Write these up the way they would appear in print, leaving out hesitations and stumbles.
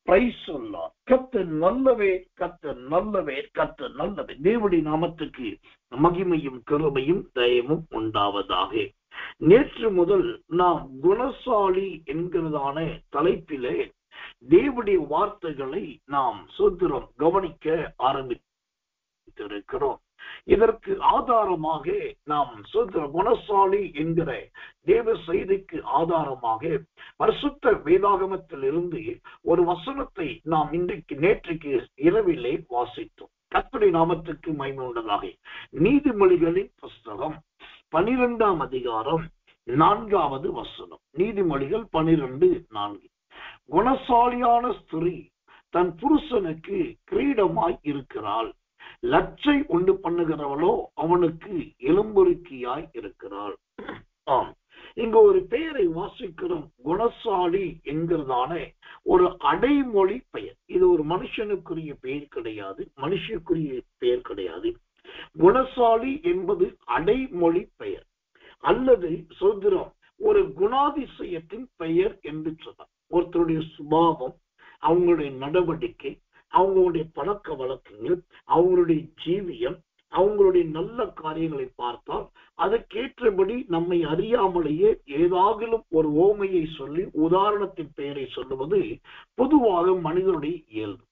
Price அல்லாஹ். கர்த்தர் நல்லவே, கர்த்தர் நல்லவே, கர்த்தர் நல்லவே. தேவனுடைய நாமத்துக்கு மகிமையும் கிருபையும் தயவும் உண்டாவதாக. நேற்று முதல் நாம் குணசாலி என்கிறதான தலைப்பிலே தேவனுடைய வார்த்தைகளை நாம் சுதந்திரம் கவனிக்க ஆரம்பித்திருக்கிறோம். இதற்கு ஆதாரமாக நாம் குணசாலி என்கிற தேவ செய்திக்கு ஆதாரமாக பரிசுத்த வேதாகமத்தில் இருந்து ஒரு வசனத்தை நாம் நேற்றைக்கு இரவிலே வாசித்தோம். கர்த்தருடைய நாமத்துக்கு மகிமை உண்டதாக. நீதிமொழிகளின் புஸ்தகம் 12ஆம் அதிகாரம் 4வது வசனம். நீதிமொழிகள் 12:4. குணசாலியான ஸ்திரீ தன் புருஷனுக்கு கிரீடமாய் இருக்கிறாள், லட்சை உண்டு பண்ணுகிறவளோ அவனுக்கு எலும்புருக்கியாய் இருக்கிறாள். ஆம், இங்க ஒரு பெயரை வாசிக்கிறோம். குணசாலி என்கிறதான ஒரு அடைமொழி பெயர். இது ஒரு மனுஷனுக்குரிய பெயர் கிடையாது, மனுஷனுக்குரிய பெயர் கிடையாது. குணசாலி என்பது அடைமொழி பெயர் அல்லது சுதந்திரம் ஒரு குணாதிசயத்தின் பெயர் என்று சொன்னார். ஒருத்தருடைய சுபாவம், அவங்களுடைய நடவடிக்கை, அவங்களுடைய பழக்க வழக்கங்கள், அவங்களுடைய ஜீவியம், அவங்களுடைய நல்ல காரியங்களை பார்த்தால் அதற்கேற்றபடி நம்மை அறியாமலேயே ஏதாகிலும் ஒரு ஓமையை சொல்லி உதாரணத்தின் பெயரை சொல்லுவது பொதுவாக மனிதனுடைய இயல்பு.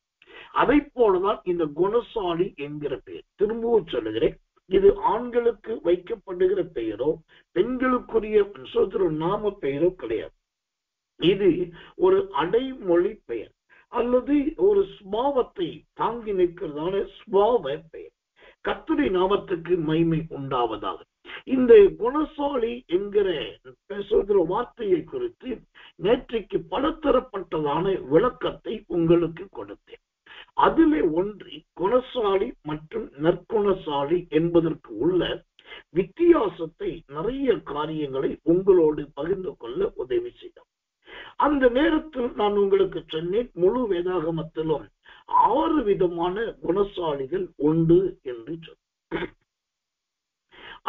அதை போலதான் இந்த குணசாலி என்கிற பெயர். திரும்பவும் சொல்லுகிறேன், இது ஆண்களுக்கு வைக்கப்படுகிற பெயரோ பெண்களுக்குரிய நாம பெயரோ கிடையாது. இது ஒரு அடைமொழி பெயர் அல்லது ஒரு சுபாவத்தை தாங்கி நிற்கிறதான சுபாவ பெயர். கர்த்தருடைய நாமத்துக்கு மகிமை உண்டாவதாக. இந்த குணசாலி என்கிற வார்த்தையை குறித்து நேற்றைக்கு பலதரப்பட்டதான விளக்கத்தை உங்களுக்கு கொடுத்தேன். அதிலே ஒன்றி குணசாலி மற்றும் நற்குணசாலி என்பதற்கு உள்ள வித்தியாசத்தை, நிறைய காரியங்களை உங்களோடு பகிர்ந்து கொள்ள உதவி செய்தோம். அந்த நேரத்தில் நான் உங்களுக்கு சொன்னேன், முழு வேதாகமத்திலும் 6 விதமான குணசாலிகள் உண்டு என்று சொன்னேன்.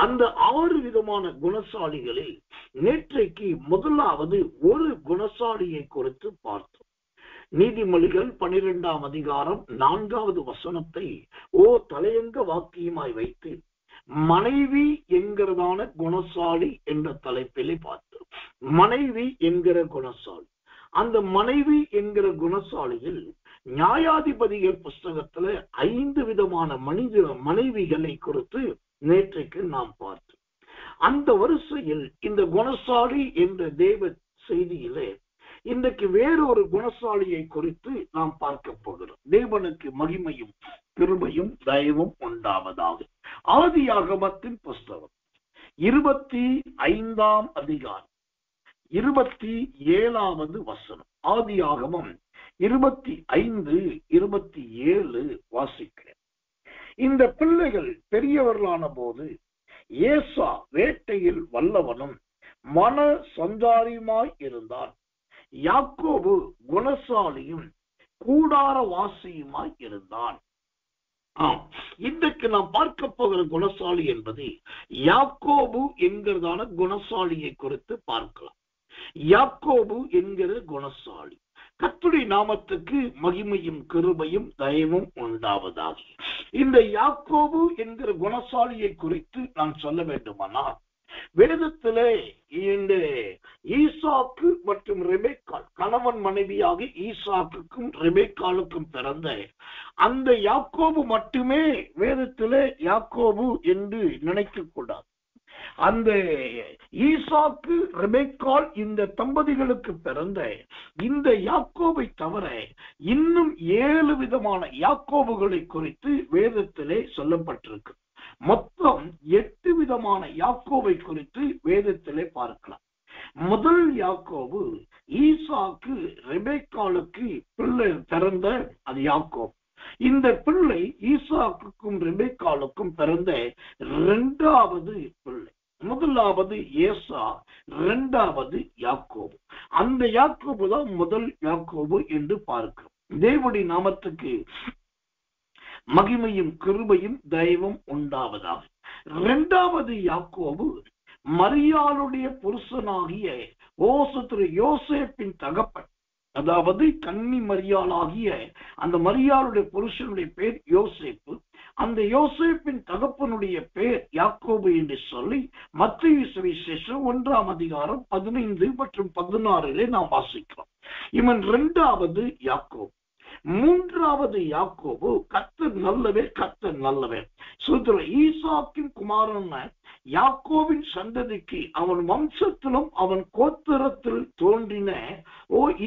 அந்த 6 விதமான குணசாலிகளில் நேற்றைக்கு முதலாவது ஒரு குணசாலியை குறித்து பார்த்தோம். நீதிமொழிகள் 12ஆம் அதிகாரம் 4வது வசனத்தை தலையங்க வாக்கியமாய் வைத்து மனைவி என்கிறதான குணசாலி என்ற தலைப்பிலே பார்த்தோம். மனைவி என்கிற குணசாலி. அந்த மனைவி என்கிற குணசாலியில் நியாயாதிபதிகள் புஸ்தகத்துல 5 விதமான மனைவிகளை குறித்து நேற்றைக்கு நாம் பார்த்தோம். அந்த வரிசையில் இந்த குணசாலி என்ற தேவ செய்தியிலே இன்றைக்கு வேறொரு குணசாலியை குறித்து நாம் பார்க்க போகிறோம். தேவனுக்கு மகிமையும் கிருபையும் தயவும் உண்டாவதாக. ஆதியாகமத்தின் புஸ்தகம் 25ஆம் அதிகாரம் 27வது வசனம். ஆதியாகமம் 25:27 வாசிக்கிறேன். இந்த பிள்ளைகள் பெரியவர்களான போது ஏசா வேட்டையில் வல்லவனும் மன சஞ்சாரியுமாய் இருந்தான். யாக்கோபு குணசாலியும் கூடாரவாசியுமாய் இருந்தான். இன்றைக்கு நாம் பார்க்க போகிற குணசாலி என்பது யாக்கோபு என்கிறதான குணசாலியை குறித்து பார்க்கலாம். யாக்கோபு என்கிற குணசாலி. கர்த்தருடைய நாமத்துக்கு மகிமையும் கிருபையும் தயவும் உண்டாவதாக. இந்த யாக்கோபு என்கிற குணசாலியை குறித்து நான் சொல்ல வேண்டுமானால், வேதத்திலே இந்த ஈசாக்கு மற்றும் ரெபெக்காள், கணவன் மனைவியாக ஈசாக்குக்கும் ரெபெக்காளுக்கும் பிறந்த அந்த யாக்கோபு மட்டுமே வேதத்திலே யாக்கோபு என்று நினைக்க கூடாது. அந்த ஈசாக்கு ரெபெக்காள் இந்த தம்பதிகளுக்கு பிறந்த இந்த யாக்கோபை தவிர இன்னும் 7 விதமான யாக்கோபுகளை குறித்து வேதத்திலே சொல்லப்பட்டிருக்கு. மொத்தம் 8 விதமான யாக்கோபை குறித்து வேதத்திலே பார்க்கலாம். முதல் யாக்கோபு ஈசாக்கு ரெபெக்காளுக்கு பிள்ளை பிறந்த அது யாக்கோபு. இந்த பிள்ளை ஈசாக்குக்கும் ரெபெக்காளுக்கும் பிறந்த 2வது பிள்ளை. முதலாவது ஏசா, 2வது யாக்கோபு. அந்த யாக்கோபு தான் முதல் யாக்கோபு என்று பார்க்கிறோம். தேவனுடைய நாமத்துக்கு மகிமையும் கிருபையும் தயவும் உண்டாவதாக. 2வது யாக்கோபு மரியாளுடைய புருஷனாகிய யோசேப்பின் தகப்பன் அதாவது கன்னி மரியாளாகிய அந்த மரியாளுடைய புருஷனுடைய பேர் யோசேப்பு. அந்த யோசேப்பின் தகப்பனுடைய பேர் யாக்கோபு என்று சொல்லி மத்தேயு சுவிசேஷம் 1ஆம் அதிகாரம் 15 மற்றும் 16 நாம் வாசிக்கிறோம். இவன் 2வது யாக்கோபு. 3வது யாக்கோபு கர்த்தர் நல்லவர், கர்த்தர் நல்லவர். ஈசாக்கின் குமாரன் யாக்கோபின் சந்ததிக்கு அவன் வம்சத்திலும் அவன் கோத்திரத்தில் தோன்றின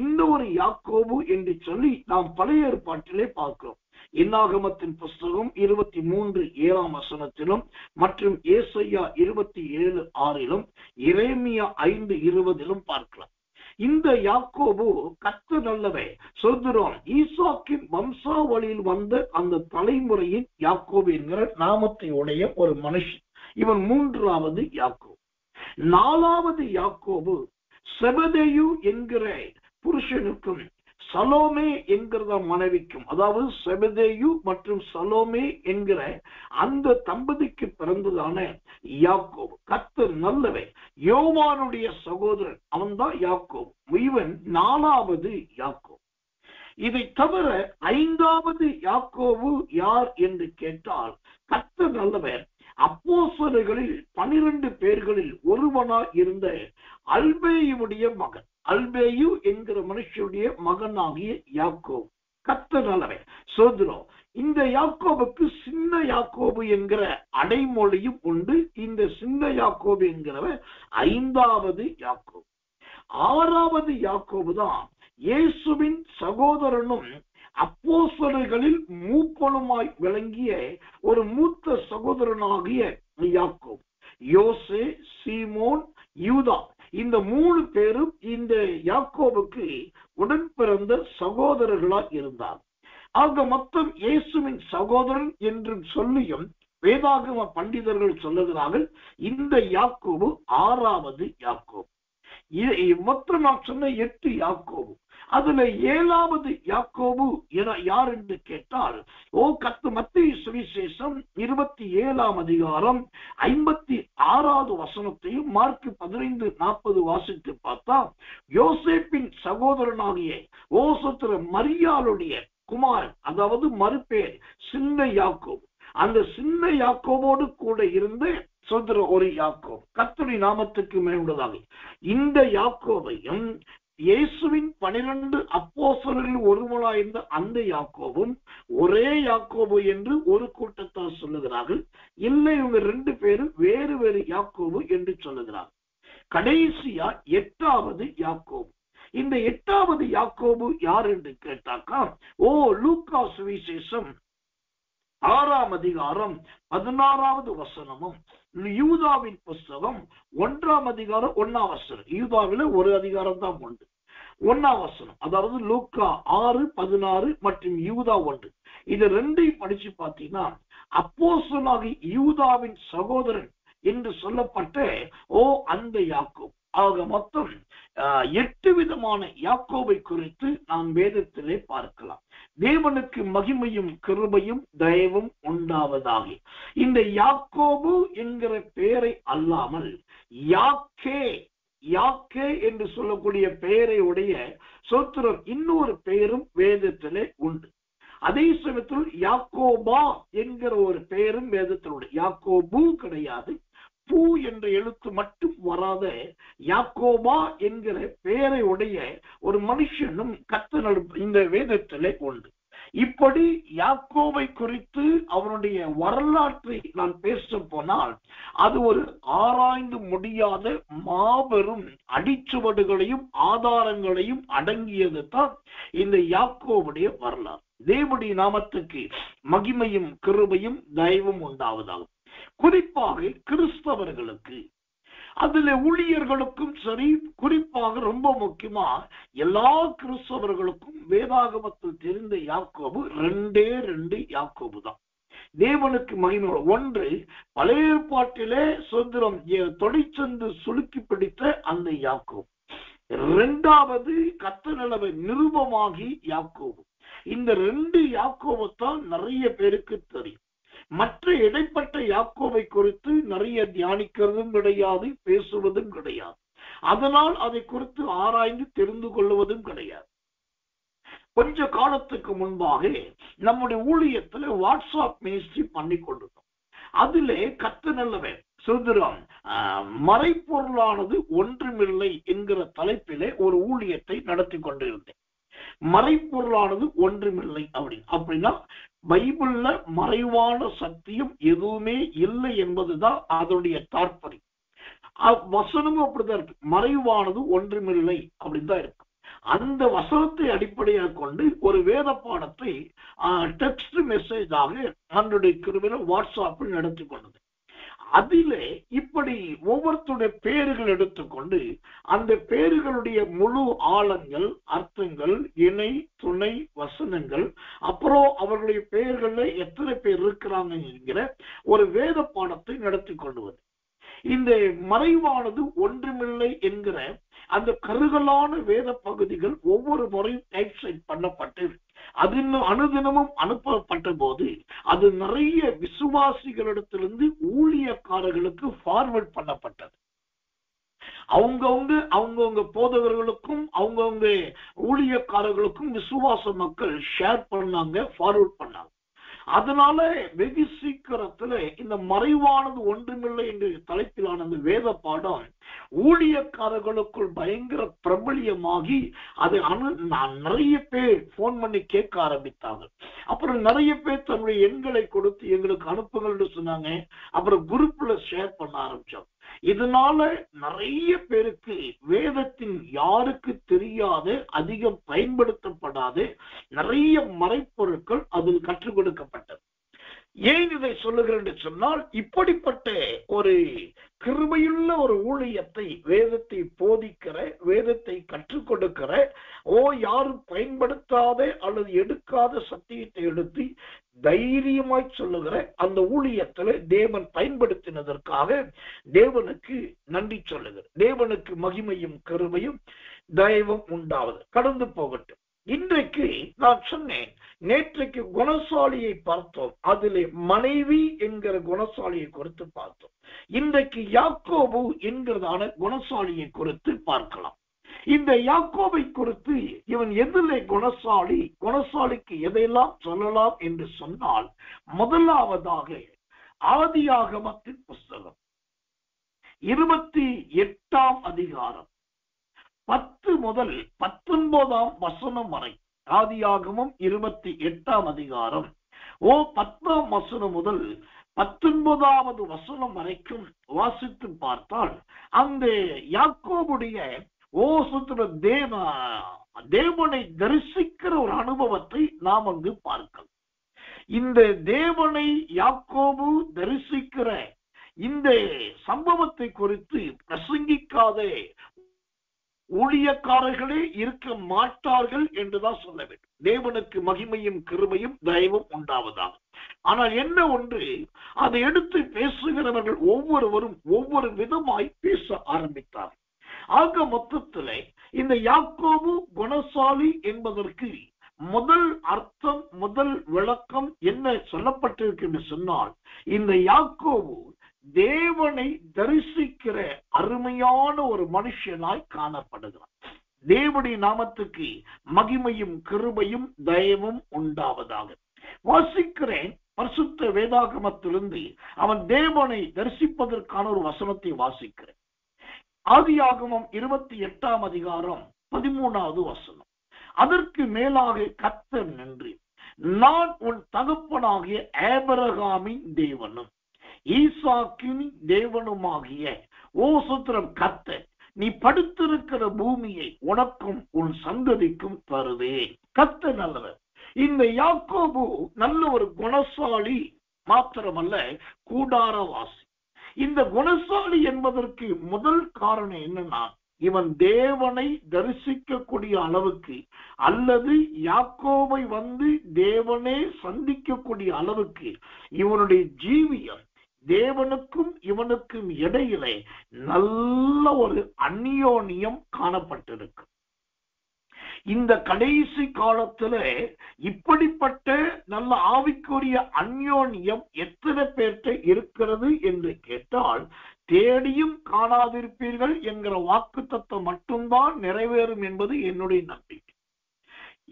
இன்னொரு யாக்கோபு என்று சொல்லி நாம் பழைய ஏற்பாட்டிலே பார்க்கிறோம். என்னாகமத்தின் புஸ்தகம் 23:7 மற்றும் ஏசாயா 27:6 எரேமியா 5:20 பார்க்கலாம். இந்த யாக்கோபு கர்த்தர் நல்லவே சொல்கிறோம். ஈசாக்கின் வம்சாவளியில் வந்த அந்த தலைமுறையின் யாக்கோபு என்கிற நாமத்தை உடைய ஒரு மனுஷன். இவன் 3வது யாக்கோபு. 4வது யாக்கோபு செபதேயு என்கிற புருஷனுக்கும் சலோமே என்கிற மனைவிக்கும், அதாவது செபதேயு மற்றும் சலோமே என்கிற அந்த தம்பதிக்கு பிறந்ததான யாக்கோபு. கர்த்தர் நல்லவே யோவானுடைய சகோதரன், அவன்தான் யாக்கோபு. இவன் 4வது யாக்கோபு. இதை தவிர 5வது யாக்கோபு யார் என்று கேட்டால், கர்த்தர் நல்லவர் அப்போஸ்தலர்களில் 12 பேர்களில் ஒருவனாய் இருந்த அல்பேயுடைய மகன், அல்பேயு என்கிற மனுஷனுடைய மகனாகிய யாக்கோபு. கர்த்தர் நல்லவர் சோதரம். இந்த யாக்கோபுக்கு சின்ன யாக்கோபு என்கிற அடைமொழியும் உண்டு. இந்த சின்ன யாக்கோபு என்கிறவர் 5வது யாக்கோபு. 6வது யாக்கோபு தான் இயேசுவின் சகோதரனும் அப்போஸ்தலர்களில் மூப்பனுமாய் விளங்கிய ஒரு மூத்த சகோதரனாகிய யாக்கோபு. யோசே, சீமோன், யூதா இந்த 3 பேரும் இந்த யாக்கோபுக்கு உடன் பிறந்த சகோதரர்களாய் இருந்தார். ஆக மொத்தம் இயேசுவின் சகோதரன் என்று சொல்லியும் வேதாகம பண்டிதர்கள் சொல்லுகிறார்கள். இந்த யாக்கோபு 6வது யாக்கோபு. மொத்தம் நான் சொன்ன 8 யாக்கோபு. அதுல 7வது யாக்கோபு யார் என்று கேட்டால், மத்தேயு சுவிசேஷம் 27ஆம் அதிகாரம் 56வது வசனத்தையும் மார்க் 15:40 வாசித்து பார்த்தா, யோசேப்பின் சகோதரனாகிய மரியாளுடைய குமாரன், அதாவது மறுபேர் சின்ன யாக்கோபு. அந்த சின்ன யாக்கோபோடு கூட இருந்து சொல்ற ஒரு யாக்கோபு. கர்த்தருடைய நாமத்துக்கு மேலுள்ளதாக இந்த யாக்கோபையும் இயேசுவின் 12 அப்போஸ்தலரில் ஒருவனாயிருந்த அந்த யாக்கோபும் ஒரே யாக்கோபு என்று ஒரு கூட்டத்தார் சொல்லுகிறார்கள். இல்லை, இவங்க 2 பேரும் வேறு வேறு யாக்கோபு என்று சொல்லுகிறார்கள். கடைசியா 8வது யாக்கோபு. இந்த 8வது யாக்கோபு யார் என்று கேட்டாக்கா, லூக்கா சுவிசேஷம் 6ஆம் அதிகாரம் 16வது வசனமும், யூதாவின் புஸ்தகம் 1ஆம் அதிகாரம் 1ஆம் வசனம். யூதாவில ஒரு அதிகாரம் தான் உண்டு. 1ஆம் வசனம், அதாவது லூக்கா 6:16 மற்றும் யூதா 1. இது 2ஐயும் படிச்சு பார்த்தீங்கன்னா, அப்போஸ்தலனாகிய யூதாவின் சகோதரன் என்று சொல்லப்பட்ட அந்த யாக்கோபு. ஆக மொத்தம் 8 விதமான யாக்கோபை குறித்து நாம் வேதத்திலே பார்க்கலாம். தேவனுக்கு மகிமையும் கிருபையும் தயவும் உண்டாவதாக. இந்த யாக்கோபு என்கிற பெயரை அல்லாமல் யாக்கே என்று சொல்லக்கூடிய பெயரை உடைய சோத்திரம் இன்னொரு பெயரும் வேதத்திலே உண்டு. அதே சமயத்தில் யாக்கோபா என்கிற ஒரு பெயரும் வேதத்திலுடைய. யாக்கோபு கிடையாது, பூ என்ற எழுத்து மட்டும் வராத யாக்கோபா என்கிற பெயரை உடைய ஒரு மனுஷனும் கர்த்தர் இந்த வேதத்திலே உண்டு. இப்படி யாக்கோபை குறித்து அவனுடைய வரலாற்றை நான் பேச போனால் அது ஒரு ஆராய்ந்து முடியாத மாபெரும் அடிச்சுவடுகளையும் ஆதாரங்களையும் அடங்கியது தான் இந்த யாக்கோபுடைய வரலாறு. தேவனுடைய நாமத்துக்கு மகிமையும் கிருபையும் தயவும் உண்டாவதாகும். குறிப்பாக கிறிஸ்தவர்களுக்கு, அதுல ஊழியர்களுக்கும் சரி, குறிப்பாக ரொம்ப முக்கியமா எல்லா கிறிஸ்தவர்களுக்கும் வேதாகமத்தில் தெரிந்த யாக்கோபு 2 யாக்கோபு தான். தேவனுக்கு மகிமை. ஒன்று, பழைய ஏற்பாட்டிலே சுதந்திரம் தொடைச்சந்து சுளுக்கி பிடித்த அந்த யாக்கோபு. 2வது கர்த்தர் நிருபமாகி யாக்கோபு. இந்த 2 யாக்கோபு தான் நிறைய பேருக்கு தெரியும். மற்ற இடைப்பட்ட யாக்கோபை குறித்து நிறைய தியானிக்கிறதும் கிடையாது, பேசுவதும் கிடையாது. அதனால் அதை குறித்து ஆராய்ந்து தெரிந்து கொள்வதும் கிடையாது. கொஞ்ச காலத்துக்கு முன்பாக நம்முடைய ஊழியத்துல வாட்ஸ்அப் மினிஸ்ட்ரி பண்ணி கொண்டிருந்தோம். அதிலே கர்த்தர் நல்லவர் சுதந்திரம் மறைப்பொருளானது ஒன்றுமில்லை என்கிற தலைப்பிலே ஒரு ஊழியத்தை நடத்தி கொண்டிருந்தேன். மறைப்பொருளானது ஒன்றுமில்லை அப்படின்னா பைபிள்ல மறைவான சத்தியம் எதுவுமே இல்லை என்பதுதான் அதனுடைய தாற்பயம். வசனமும் அப்படிதான் இருக்கு, மறைவானது ஒன்றுமில்லை அப்படின்னு தான் இருக்கு. அந்த வசனத்தை அடிப்படையாக கொண்டு ஒரு வேத பாடத்தை டெக்ஸ்ட் மெசேஜாக நம்முடைய கிருபையில வாட்ஸ்அப்பில் நடத்தி கொண்டது. அதிலே இப்படி ஒவ்வொருத்தருடைய பேர்கள் எடுத்துக்கொண்டு அந்த பேர்களுடைய முழு ஆழங்கள், அர்த்தங்கள், இணை துணை வசனங்கள், அப்புறம் அவர்களுடைய பெயர்கள்ல எத்தனை பேர் இருக்கிறாங்க என்கிற ஒரு வேத பாடத்தை நடத்தி கொண்டுவது. இந்த மறைவானது ஒன்றுமில்லை என்கிற அந்த கருகலான வேத பகுதிகள் ஒவ்வொரு முறையும் டைப்செட் பண்ணப்பட்டு அது அனுதினமும் அனுப்பப்பட்ட போது அது நிறைய விசுவாசிகளிடத்திலிருந்து ஊழியக்காரர்களுக்கு ஃபார்வர்ட் பண்ணப்பட்டது. அவங்கவுங்க போதகர்களுக்கும் அவங்கவுங்க ஊழியக்காரர்களுக்கும் விசுவாச மக்கள் ஷேர் பண்ணாங்க, ஃபார்வர்ட் பண்ணாங்க. அதனால வெகு சீக்கிரத்துல இந்த மறைவானது ஒன்றுமில்லை என்ற தலைப்பிலான அந்த வேத பாடம் ஊழியக்காரர்களுக்குள் பயங்கர பிரபலியமாகி அது நிறைய பேர் போன் பண்ணி கேட்க ஆரம்பித்தாங்க. அப்புறம் நிறைய பேர் தன்னுடைய எண்களை கொடுத்து எங்களுக்கு அனுப்புங்கள்னு சொன்னாங்க. அப்புறம் குரூப்ல ஷேர் பண்ண ஆரம்பிச்சோம். இதனால நிறைய பேருக்கு வேதத்தின் யாருக்கு தெரியாத, அதிகம் பயன்படுத்தப்படாத நிறைய மறைப்பொருட்கள் அதில் கற்றுக் கொடுக்கப்பட்டது. ஏன் இதை சொல்லுகிறேன் என்று சொன்னால், இப்படிப்பட்ட ஒரு கிருபையுள்ள ஒரு ஊழியத்தை, வேதத்தை போதிக்கிற, வேதத்தை கற்றுக் கொடுக்கிற, யாரும் பயன்படுத்தாத அல்லது எடுக்காத சத்தியத்தை எடுத்து தைரியமாய் சொல்லுகிற அந்த ஊழியத்துல தேவன் பயன்படுத்தினதற்காக தேவனுக்கு நன்றி சொல்லுகிற. தேவனுக்கு மகிமையும் கிருபையும் தயவும் உண்டாவது. கடந்து போகட்டும். இன்றைக்கு நான் சொன்னேன், நேற்றைக்கு குணசாலியை பார்த்தோம், அதிலே மனைவி என்கிற குணசாலியை குறித்து பார்த்தோம். இன்றைக்கு யாக்கோபு என்கிறதான குணசாலியை குறித்து பார்க்கலாம். இந்த யாக்கோபை குறித்து இவன் எதிலே குணசாலி, குணசாலிக்கு எதையெல்லாம் சொல்லலாம் என்று சொன்னால், முதலாவதாக ஆதியாகமத்தின் புஸ்தகம் 28ஆம் அதிகாரம் 10 முதல் 19ஆம் வசனம் வரை. ஆதியாகமம் 28ஆம் அதிகாரம் 10ஆம் வசனம் முதல் 19வது வசனம் வரைக்கும் வாசித்து பார்த்தால் அந்த யாக்கோபுடைய தேவனை தரிசிக்கிற ஒரு அனுபவத்தை நாம் அங்கு பார்க்கலாம். இந்த தேவனை யாக்கோபு தரிசிக்கிற இந்த சம்பவத்தை குறித்து பிரசங்கிக்காத ஊழியக்காரர்களே இருக்க மாட்டார்கள் என்றுதான் சொல்ல வேண்டும். தேவனுக்கு மகிமையும் கிருபையும் தயவும் உண்டாவதாக. ஆனால் என்ன ஒன்று, அதை எடுத்து பேசுகிறவர்கள் ஒவ்வொருவரும் ஒவ்வொரு விதமாய் பேச ஆரம்பித்தார். ஆக மொத்தத்திலே இந்த யாக்கோபு குணசாலி என்பதற்கு முதல் அர்த்தம், முதல் விளக்கம் என்ன சொல்லப்பட்டிருக்கு என்று சொன்னால், இந்த யாக்கோபு தேவனை தரிசிக்கிற அருமையான ஒரு மனுஷனாய் காணப்படுகிறான். தேவனுடைய நாமத்துக்கு மகிமையும் கிருபையும் தயவும் உண்டாவதாக. வாசிக்கிறேன் பரிசுத்த வேதாகமத்திலிருந்து அவன் தேவனை தரிசிப்பதற்கான ஒரு வசனத்தை வாசிக்கிறேன். ஆதியாகமம் 28ஆம் அதிகாரம் 13வது வசனம். அதற்கு மேலாக கர்த்தர் நின்று, நான் உன் தகப்பனாகிய ஆபிரகாமின் தேவனும் ஈசாக்கின் தேவனுமாகிய சுத்திரம் கர்த்தர், நீ படுத்திருக்கிற பூமியை உனக்கும் உன் சந்ததிக்கும் தருவேன். கர்த்தர் நல்லவர். இந்த யாக்கோபு நல்ல ஒரு குணசாலி மாத்திரமல்ல, கூடாரவாசி. இந்த குணசாலி என்பதற்கு முதல் காரணம் என்னன்னா, இவன் தேவனை தரிசிக்கக்கூடிய அளவுக்கு அல்லது யாக்கோபை வந்து தேவனே சந்திக்கக்கூடிய அளவுக்கு இவனுடைய ஜீவியம் தேவனுக்கும் இவனுக்கும் இடையிலே நல்ல ஒரு அந்யோன்யம் காணப்பட்டிருக்கு. இந்த கடைசி காலத்துல இப்படிப்பட்ட நல்ல ஆவிக்குரிய அந்யோன்யம் எத்தனை பேர்கிட்ட இருக்கிறது என்று கேட்டால், தேடியும் காணாதிருப்பீர்கள் என்கிற வாக்குத்தத்தம் மட்டும்தான் நிறைவேறும் என்பது என்னுடைய நம்பிக்கை.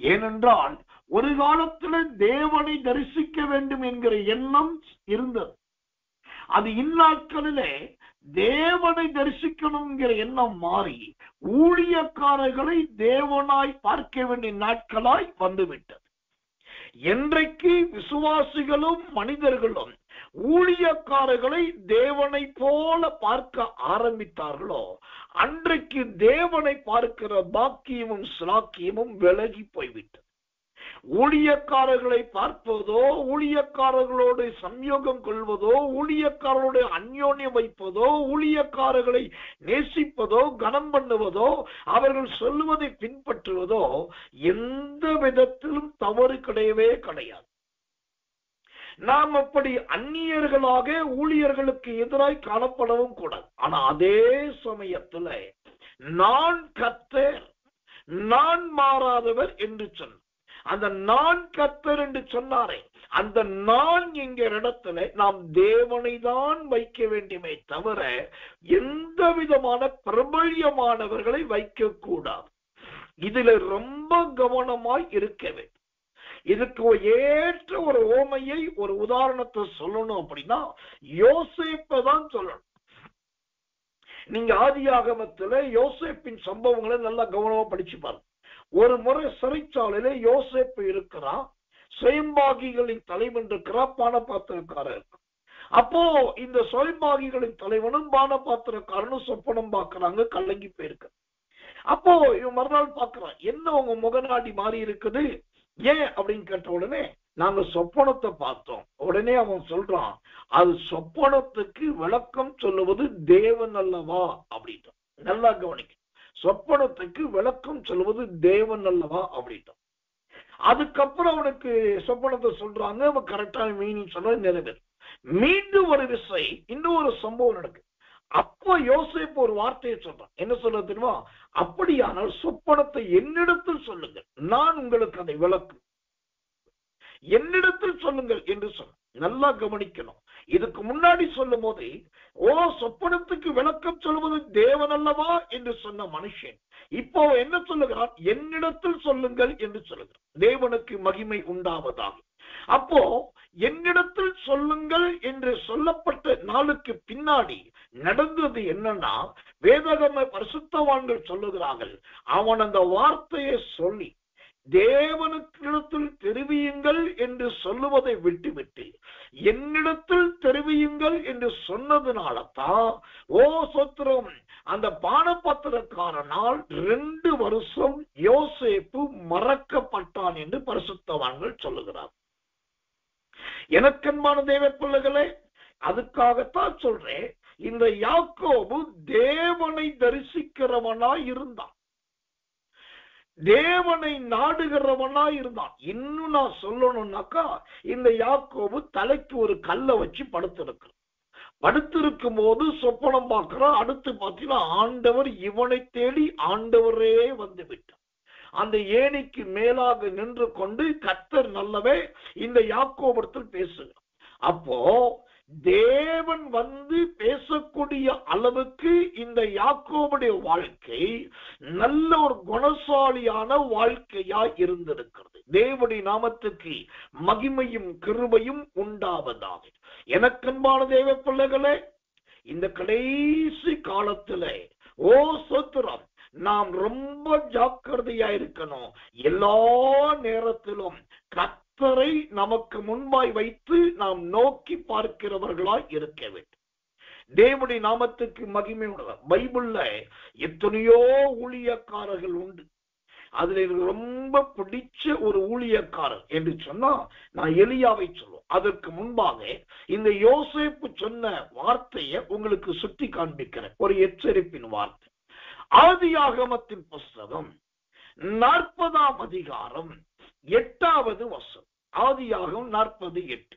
ஏனென்றால் ஒரு காலத்துல தேவனை தரிசிக்க வேண்டும் என்கிற எண்ணம் இருந்தது. அது இந்நாட்களிலே தேவனை தரிசிக்கணுங்கிற எண்ணம் மாறி ஊழியக்காரர்களை தேவனாய் பார்க்க வேண்டிய நாட்களாய் வந்துவிட்டது. என்றைக்கு விசுவாசிகளும் மனிதர்களும் ஊழியக்காரர்களை தேவனை போல பார்க்க ஆரம்பித்தார்களோ அன்றைக்கு தேவனை பார்க்கிற பாக்கியமும் சிலாக்கியமும் விலகி போய்விட்டது. ஊழியக்காரர்களை பார்ப்பதோ, ஊழியக்காரர்களோடு சம்யோகம் கொள்வதோ, ஊழியக்காரர்களுடைய அந்யோன்யம் வைப்பதோ, ஊழியக்காரர்களை நேசிப்பதோ, கனம் பண்ணுவதோ, அவர்கள் சொல்லுவதை பின்பற்றுவதோ எந்த விதத்திலும் தவறு கிடையவே கிடையாது. நாம் அப்படி அந்நியர்களாக ஊழியர்களுக்கு எதிராய் காணப்படவும் கூடாது. ஆனா அதே சமயத்துல நான் கர்த்தர், நான் மாறாதவர் என்று சொன்ன அந்த நான் கர்த்தர் என்று சொன்னாரே, அந்த நான் என்கிற இடத்துல நாம் தேவனை தான் வைக்க வேண்டுமே தவிர எந்த விதமான பிரபல்யமானவர்களை வைக்க கூடாது. இதுல ரொம்ப கவனமாய் இருக்க வேண்டும். இதுக்கு ஏற்ற ஒரு ஓமையை, ஒரு உதாரணத்தை சொல்லணும் அப்படின்னா யோசேப்பை தான் சொல்லணும். நீங்க ஆதியாகமத்துல யோசேப்பின் சம்பவங்களை நல்லா கவனமா படிச்சு பாருங்க. ஒரு முறை சிறைச்சாலையில யோசேப்பு இருக்கிறான், சுயம்பாகிகளின் தலைவன் இருக்கிறான், பானபாத்திரக்காரர் இருக்கு. அப்போ இந்த சுயம்பாகிகளின் தலைவனும் பானபாத்திரக்காரனும் சொப்பனம் பார்க்கறாங்க, கலங்கி போயிருக்கு. அப்போ இவன் மறுநாள் பார்க்கறான், என்ன உங்க முகநாடி மாறி இருக்குது, ஏன் அப்படின்னு கேட்ட உடனே நாங்க சொப்பனத்தை பார்த்தோம். உடனே அவன் சொல்றான், அது சொப்பனத்துக்கு விளக்கம் சொல்லுவது தேவன் அல்லவா அப்படின்ட்டு. நல்லா கவனிக்க, சொப்பனத்துக்கு விளக்கம் சொல்லுவது தேவன் அல்லவா அப்படின்ட்டு. அதுக்கப்புறம் அவனுக்கு சொப்பனத்தை சொல்றாங்க, அவன் கரெக்டான மீனிங் சொல்ற நிறைவேறும். மீண்டும் ஒரு விசை இன்னொரு சம்பவம் நடக்கு. அப்போ யோசேப்பு ஒரு வார்த்தையை சொல்றான், என்ன சொல்ல தெரியுமா, அப்படியானால் சொப்பனத்தை என்னிடத்தில் சொல்லுங்கள், நான் உங்களுக்கு அதை விளக்கும், என்னிடத்தில் சொல்லுங்கள் என்று சொன்ன. நல்லா கவனிக்கணும். இதுக்கு முன்னாடி சொல்லும் போது சொப்பனத்துக்கு விளக்கம் சொல்வது தேவன் அல்லவா என்று சொன்ன மனுஷன் இப்போ என்ன சொல்லுகிறான், என்னிடத்தில் சொல்லுங்கள் என்று சொல்லுகிறான். தேவனுக்கு மகிமை உண்டாவதாக. அப்போ என்னிடத்தில் சொல்லுங்கள் என்று சொல்லப்பட்ட நாளுக்கு பின்னாடி நடந்தது என்னன்னா, வேதகம பரிசுத்தவான்கள் சொல்லுகிறார்கள், அவன் அந்த வார்த்தையை சொல்லி தேவனுக்கிடத்தில் தெரிவியுங்கள் என்று சொல்லுவதை விட்டுவிட்டு என்னிடத்தில் தெரிவியுங்கள் என்று சொன்னதுனால தான் சோத்திரம் அந்த பானபாத்திரக்காரனால் 2 வருஷம் யோசேப்பு மறக்கப்பட்டான் என்று பரிசுத்தவான்கள் சொல்லுகிறார். எனக்கன்பான தேவ பிள்ளைகளே, அதுக்காகத்தான் சொல்றேன், இந்த யாக்கோபு தேவனை தரிசிக்கிறவனாய் இருந்தான், தேவனை நாடுகிறவனா இருந்தான். இன்னும் நான் சொல்லணும்னாக்கா, இந்த யாக்கோபு தலைக்கு ஒரு கல்லை வச்சு படுத்திருக்கும் போது சொப்பனம் பார்க்கிறான். அடுத்து பார்த்தீங்கன்னா ஆண்டவர் இவனை தேடி ஆண்டவரே வந்து விட்டார். அந்த ஏணிக்கு மேலாக நின்று கொண்டு கர்த்தர் நல்லவே இந்த யாக்கோபுடத்தில் பேசுகிறார். அப்போ தேவன் வந்து பேசக்கூடிய அளவுக்கு இந்த யாக்கோபுடைய வாழ்க்கை நல்ல ஒரு குணசாலியான வாழ்க்கையா இருந்திருக்கிறது. தேவனுடைய நாமத்துக்கு மகிமையும் கிருபையும் உண்டாவதாக. எனக்கன்பான தேவ பிள்ளைகளே, இந்த கடைசி காலத்திலே சோத்திரம் நாம் ரொம்ப ஜாக்கிரதையா இருக்கணும். எல்லா நேரத்திலும் கர்த்தரை நமக்கு முன்பாய் வைத்து நாம் நோக்கி பார்க்கிறவர்களாய் இருக்க வேண்டும். தேவனுடைய நாமத்துக்கு மகிமை உண்டு. பைபிள்ல எத்தனையோ ஊழியக்காரர்கள் உண்டு. அதுல எனக்கு ரொம்ப பிடிச்ச ஒரு ஊழியக்காரர் என்று சொன்னா நான் எலியாவை சொல்லுவோம். அதற்கு முன்பாக இந்த யோசேப்பு சொன்ன வார்த்தையை உங்களுக்கு சுட்டி காண்பிக்கிறேன், ஒரு எச்சரிப்பின் வார்த்தை. ஆதியாகமத்தின் புஸ்தகம் 40ஆம் அதிகாரம் 8வது வசனம். ஆதியாகமம் 40:8.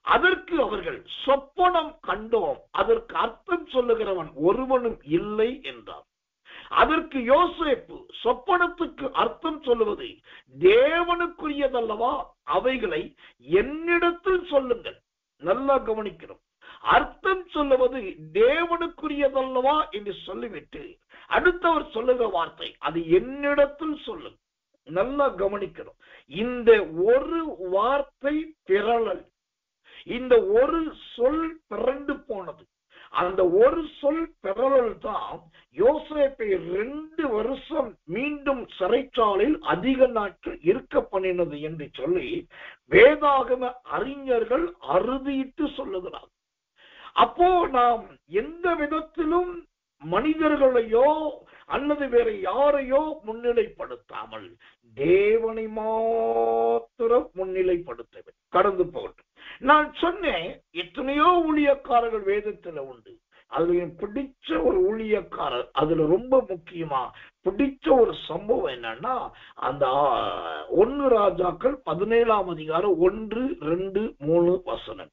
அதற்கு அவர்கள், சொப்பனம் கண்டோம், அதற்கு அர்த்தம் சொல்லுகிறவன் ஒருவனும் இல்லை என்றார். அதற்கு யோசேப்பு, சொப்பனத்துக்கு அர்த்தம் சொல்லுவது தேவனுக்குரியதல்லவா, அவைகளை என்னிடத்தில் சொல்லுங்கள். நல்லா கவனிக்கிறோம். அர்த்தம் சொல்லுவது தேவனுக்குரியதல்லவா என்று சொல்லிவிட்டு அடுத்தவர் சொல்லுகிற வார்த்தை, அது என்னிடத்தில் சொல்லுங்க. நல்லா கவனிக்கணும். இந்த ஒரு வார்த்தை பிறழல், இந்த ஒரு சொல் பிறண்டு போனது. அந்த ஒரு சொல் பிறழல் தான் யோசேப்பை 2 வருஷம் மீண்டும் சிறைச்சாலையில் அதிக நாட்கள் இருக்க பண்ணினது என்று சொல்லி வேதாகம அறிஞர்கள் அறுதியிட்டு சொல்லுகிறார். அப்போ நாம் எந்த விதத்திலும் மனிதர்களையோ அல்லது வேற யாரையோ முன்னிலைப்படுத்தாமல் தேவனை மாத்திரம் முன்னிலைப்படுத்த கடந்து போகட்டும். நான் சொன்னேன், எத்தனையோ ஊழியக்காரர்கள் வேதத்துல உண்டு. அதுல எனக்கு பிடிச்ச ஒரு ஊழியக்காரர், அதுல ரொம்ப முக்கியமா பிடிச்ச ஒரு சம்பவம் என்னன்னா, அந்த 1 ராஜாக்கள் 17ஆம் அதிகாரம் 1, 2, 3 வசனம்.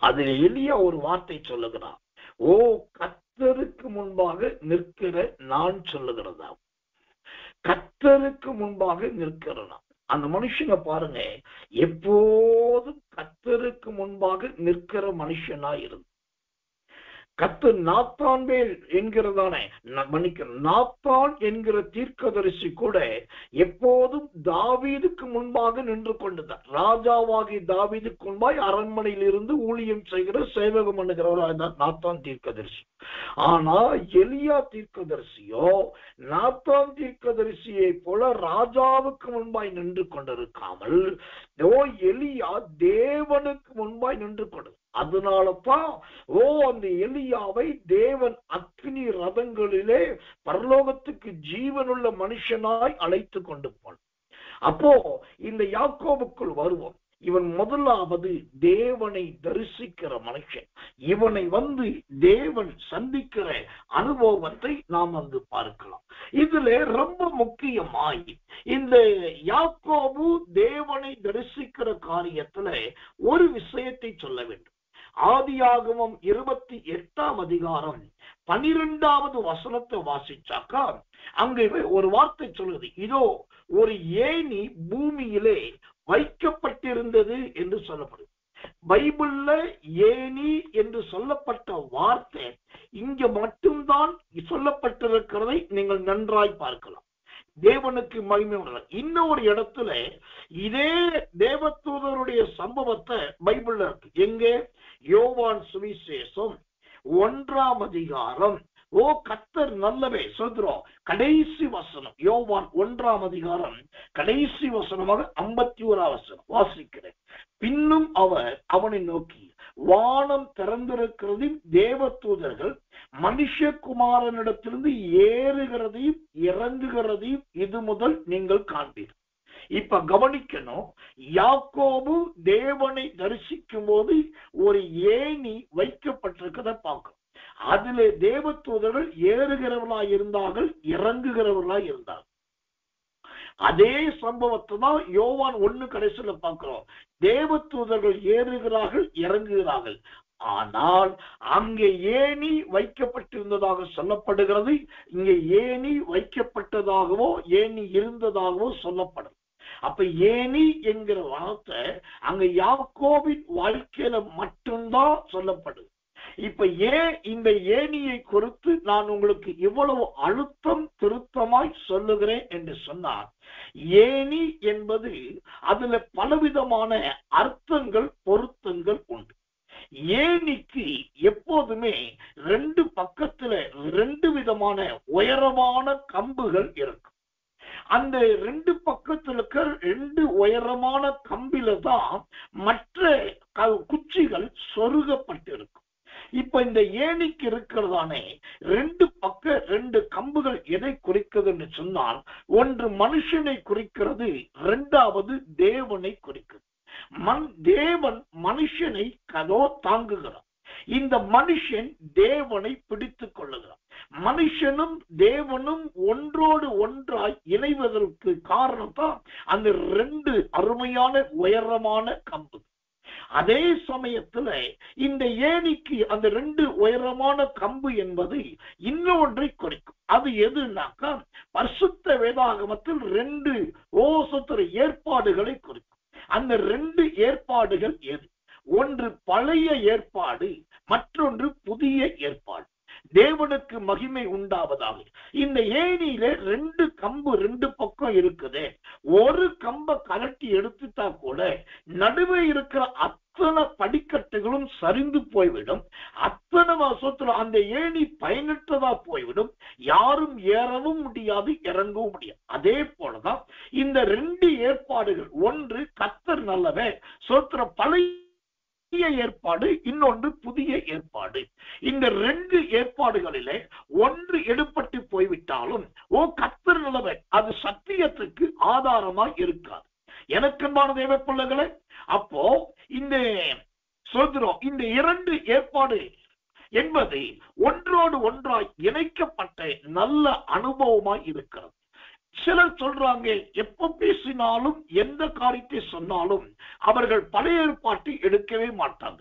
அதுல எலியா ஒரு வார்த்தை சொல்லுகிறார், ஓ கர்த்தருக்கு முன்பாக நிற்கிற நான் சொல்லுகிறதா, கர்த்தருக்கு முன்பாக நிற்கிறனா. அந்த மனுஷனை பாருங்க, எப்போதும் கர்த்தருக்கு முன்பாக நிற்கிற மனுஷனா இருந்து, கர்த்தர் நாத்தான் என்கிறதானே நாத்தான் என்கிற தீர்க்கதரிசி கூட எப்போதும் தாவீதுக்கு முன்பாக நின்று கொண்டுதான். ராஜாவாகி தாவீதுக்கு முன்பாய் அரண்மனையில் இருந்து ஊழியம் செய்கிற சேவகம் பண்ணுகிறவராக நாத்தான் தீர்க்கதரிசி. ஆனா எலியா தீர்க்கதரிசியோ நாத்தான் தீர்க்கதரிசியை போல ராஜாவுக்கு முன்பாய் நின்று கொண்டிருக்காமல் எலியா தேவனுக்கு முன்பாய் நின்று கொண்டு, அதனாலதான் அந்த எலியாவை தேவன் அக்னி ரதங்களிலே பரலோகத்துக்கு ஜீவனுள்ள மனுஷனாய் அழைத்து கொண்டு போனார். அப்போ இந்த யாக்கோபுக்குள் வருவோம். இவன் முதலாவது தேவனை தரிசிக்கிற மனுஷன். இவனை தேவன் சந்திக்கிற அனுபவத்தை நாம் பார்க்கலாம். இதுல ரொம்ப முக்கியமாய் இந்த யாக்கோபு தேவனை தரிசிக்கிற காரியத்துல ஒரு விஷயத்தை சொல்ல வேண்டும். ஆதியாகமம் 28ஆம் அதிகாரம் 12வது வசனத்தை வாசிச்சாக்கா அங்கே ஒரு வார்த்தை சொல்லுது, இதோ ஒரு ஏணி பூமியிலே வைக்கப்பட்டிருந்தது என்று சொல்லப்படுது. பைபிள்ல ஏணி என்று சொல்லப்பட்ட வார்த்தை இங்க மட்டும்தான் சொல்லப்பட்டிருக்கிறதை நீங்கள் நன்றாய் பார்க்கலாம். தேவனுக்கு மகிமை உண்டு. இன்னொரு இடத்துல இதே தேவதூதருடைய சம்பவத்தை பைபிள்ல இருக்கு. எங்கே? யோவான் சுவிசேஷம் 1ஆம் அதிகாரம். ஓ கர்த்தர் நல்லவே சொல்றோம். கடைசி வசனம் யோவான் 1ஆம் அதிகாரம் கடைசி வசனமாக 51ஆம் வசனம் வாசிக்கிறேன். பின்னும் அவர் அவனை நோக்கி, வானம் திறந்திருக்கிறது, தேவதூதர்கள் மனுஷகுமாரனிடத்திலிருந்து ஏறுகிறதையும் இறங்குகிறதையும் இது முதல் நீங்கள் காண்பீர்கள். இப்ப கவனிக்கணும், யாக்கோபு தேவனை தரிசிக்கும் போது ஒரு ஏணி வைக்கப்பட்டிருக்கிறத பார்க்கணும். அதிலே தேவதூதர்கள் ஏறுகிறவர்களாய் இருந்தார்கள், இறங்குகிறவர்களாய் இருந்தார்கள். அதே சம்பவத்தை தான் யோவான் 1 கடைசியில பார்க்கிறோம். தேவதூதர்கள் ஏறுகிறார்கள், இறங்குகிறார்கள். ஆனால் அங்கே ஏணி வைக்கப்பட்டிருந்ததாக சொல்லப்படுகிறது. இங்கே ஏணி வைக்கப்பட்டதாகவோ ஏணி இருந்ததாகவோ சொல்லப்படும். அப்ப ஏணி என்கிற வார்த்தை அங்க யாக்கோபின் வாழ்க்கையில மட்டும்தான் சொல்லப்படுது. இப்ப இந்த ஏணியை குறித்து நான் உங்களுக்கு இவ்வளவு அழுத்தம் திருத்தமாய் சொல்லுகிறேன் என்று சொன்னார். ஏணி என்பது அதுல பலவிதமான அர்த்தங்கள் பொருத்தங்கள் உண்டு. ஏணிக்கு எப்போதுமே 2 பக்கத்துல 2 விதமான உயரமான கம்புகள் இருக்கும். அந்த 2 பக்கத்துல இருக்க 2 உயரமான கம்பில தான் மற்ற குச்சிகள் சொருகப்பட்டிருக்கும். இப்ப இந்த ஏணிக்கு இருக்கிறதானே 2 பக்க 2 கம்புகள் எதை குறிக்கிறது சொன்னால், ஒன்று மனுஷனை குறிக்கிறது, 2வது தேவனை குறிக்கிறது. தேவன் மனுஷனை தாங்குகிறார். இந்த மனுஷன் தேவனை பிடித்துக் கொள்ளுகிறார். மனுஷனும் தேவனும் ஒன்றோடு ஒன்றாய் இணைவதற்கு காரணம் தான் அந்த 2 அருமையான உயரமான கம்பு. அதே சமயத்துல இந்த ஏணிக்கு அந்த 2 உயரமான கம்பு என்பது இன்னொன்றை குறிக்கும். அது எதுனாக்கா பரிசுத்த வேதாகமத்தில் 2 ஏற்பாடுகளை குறிக்கும். அந்த 2 ஏற்பாடுகள் எது? ஒன்று பழைய ஏற்பாடு, மற்றொன்று புதிய ஏற்பாடு. தேவனுக்கு மகிமை உண்டாவதாக. இந்த ஏணியில 2 கம்பு 2 பக்கம் இருக்குது. ஒரு கம்பை கலட்டி எடுத்துட்டா கூட நடுவே இருக்கிற அத்தனை படிக்கட்டுகளும் சரிந்து போய்விடும். அத்தனை வருஷத்துல அந்த ஏணி பயனற்றதா போய்விடும். யாரும் ஏறவும் முடியாது, இறங்கவும் முடியாது. அதே போலதான் இந்த 2 ஏற்பாடுகள், ஒன்று கர்த்தர் நல்லவே சோத்திர பழைய ஏற்பாடு, இன்னொன்று புதிய ஏற்பாடு. இந்த 2 ஏற்பாடுகளிலே ஒன்று எடுபட்டு போய்விட்டாலும் கர்த்தர் நல்லவே அது சத்தியத்துக்கு ஆதாரமா இருக்காது. எனக்கன்பான தேவ பிள்ளைகளே, அப்போ இந்த சொல்கிறோம், இந்த 2 ஏற்பாடு என்பது ஒன்றோடு ஒன்றாய் இணைக்கப்பட்ட நல்ல அனுபவமாய் இருக்கிறது. சிலர் சொல்றாங்க, எப்ப பேசினாலும் எந்த காரியத்தை சொன்னாலும் அவர்கள் பழைய ஏற்பாட்டை எடுக்கவே மாட்டாங்க.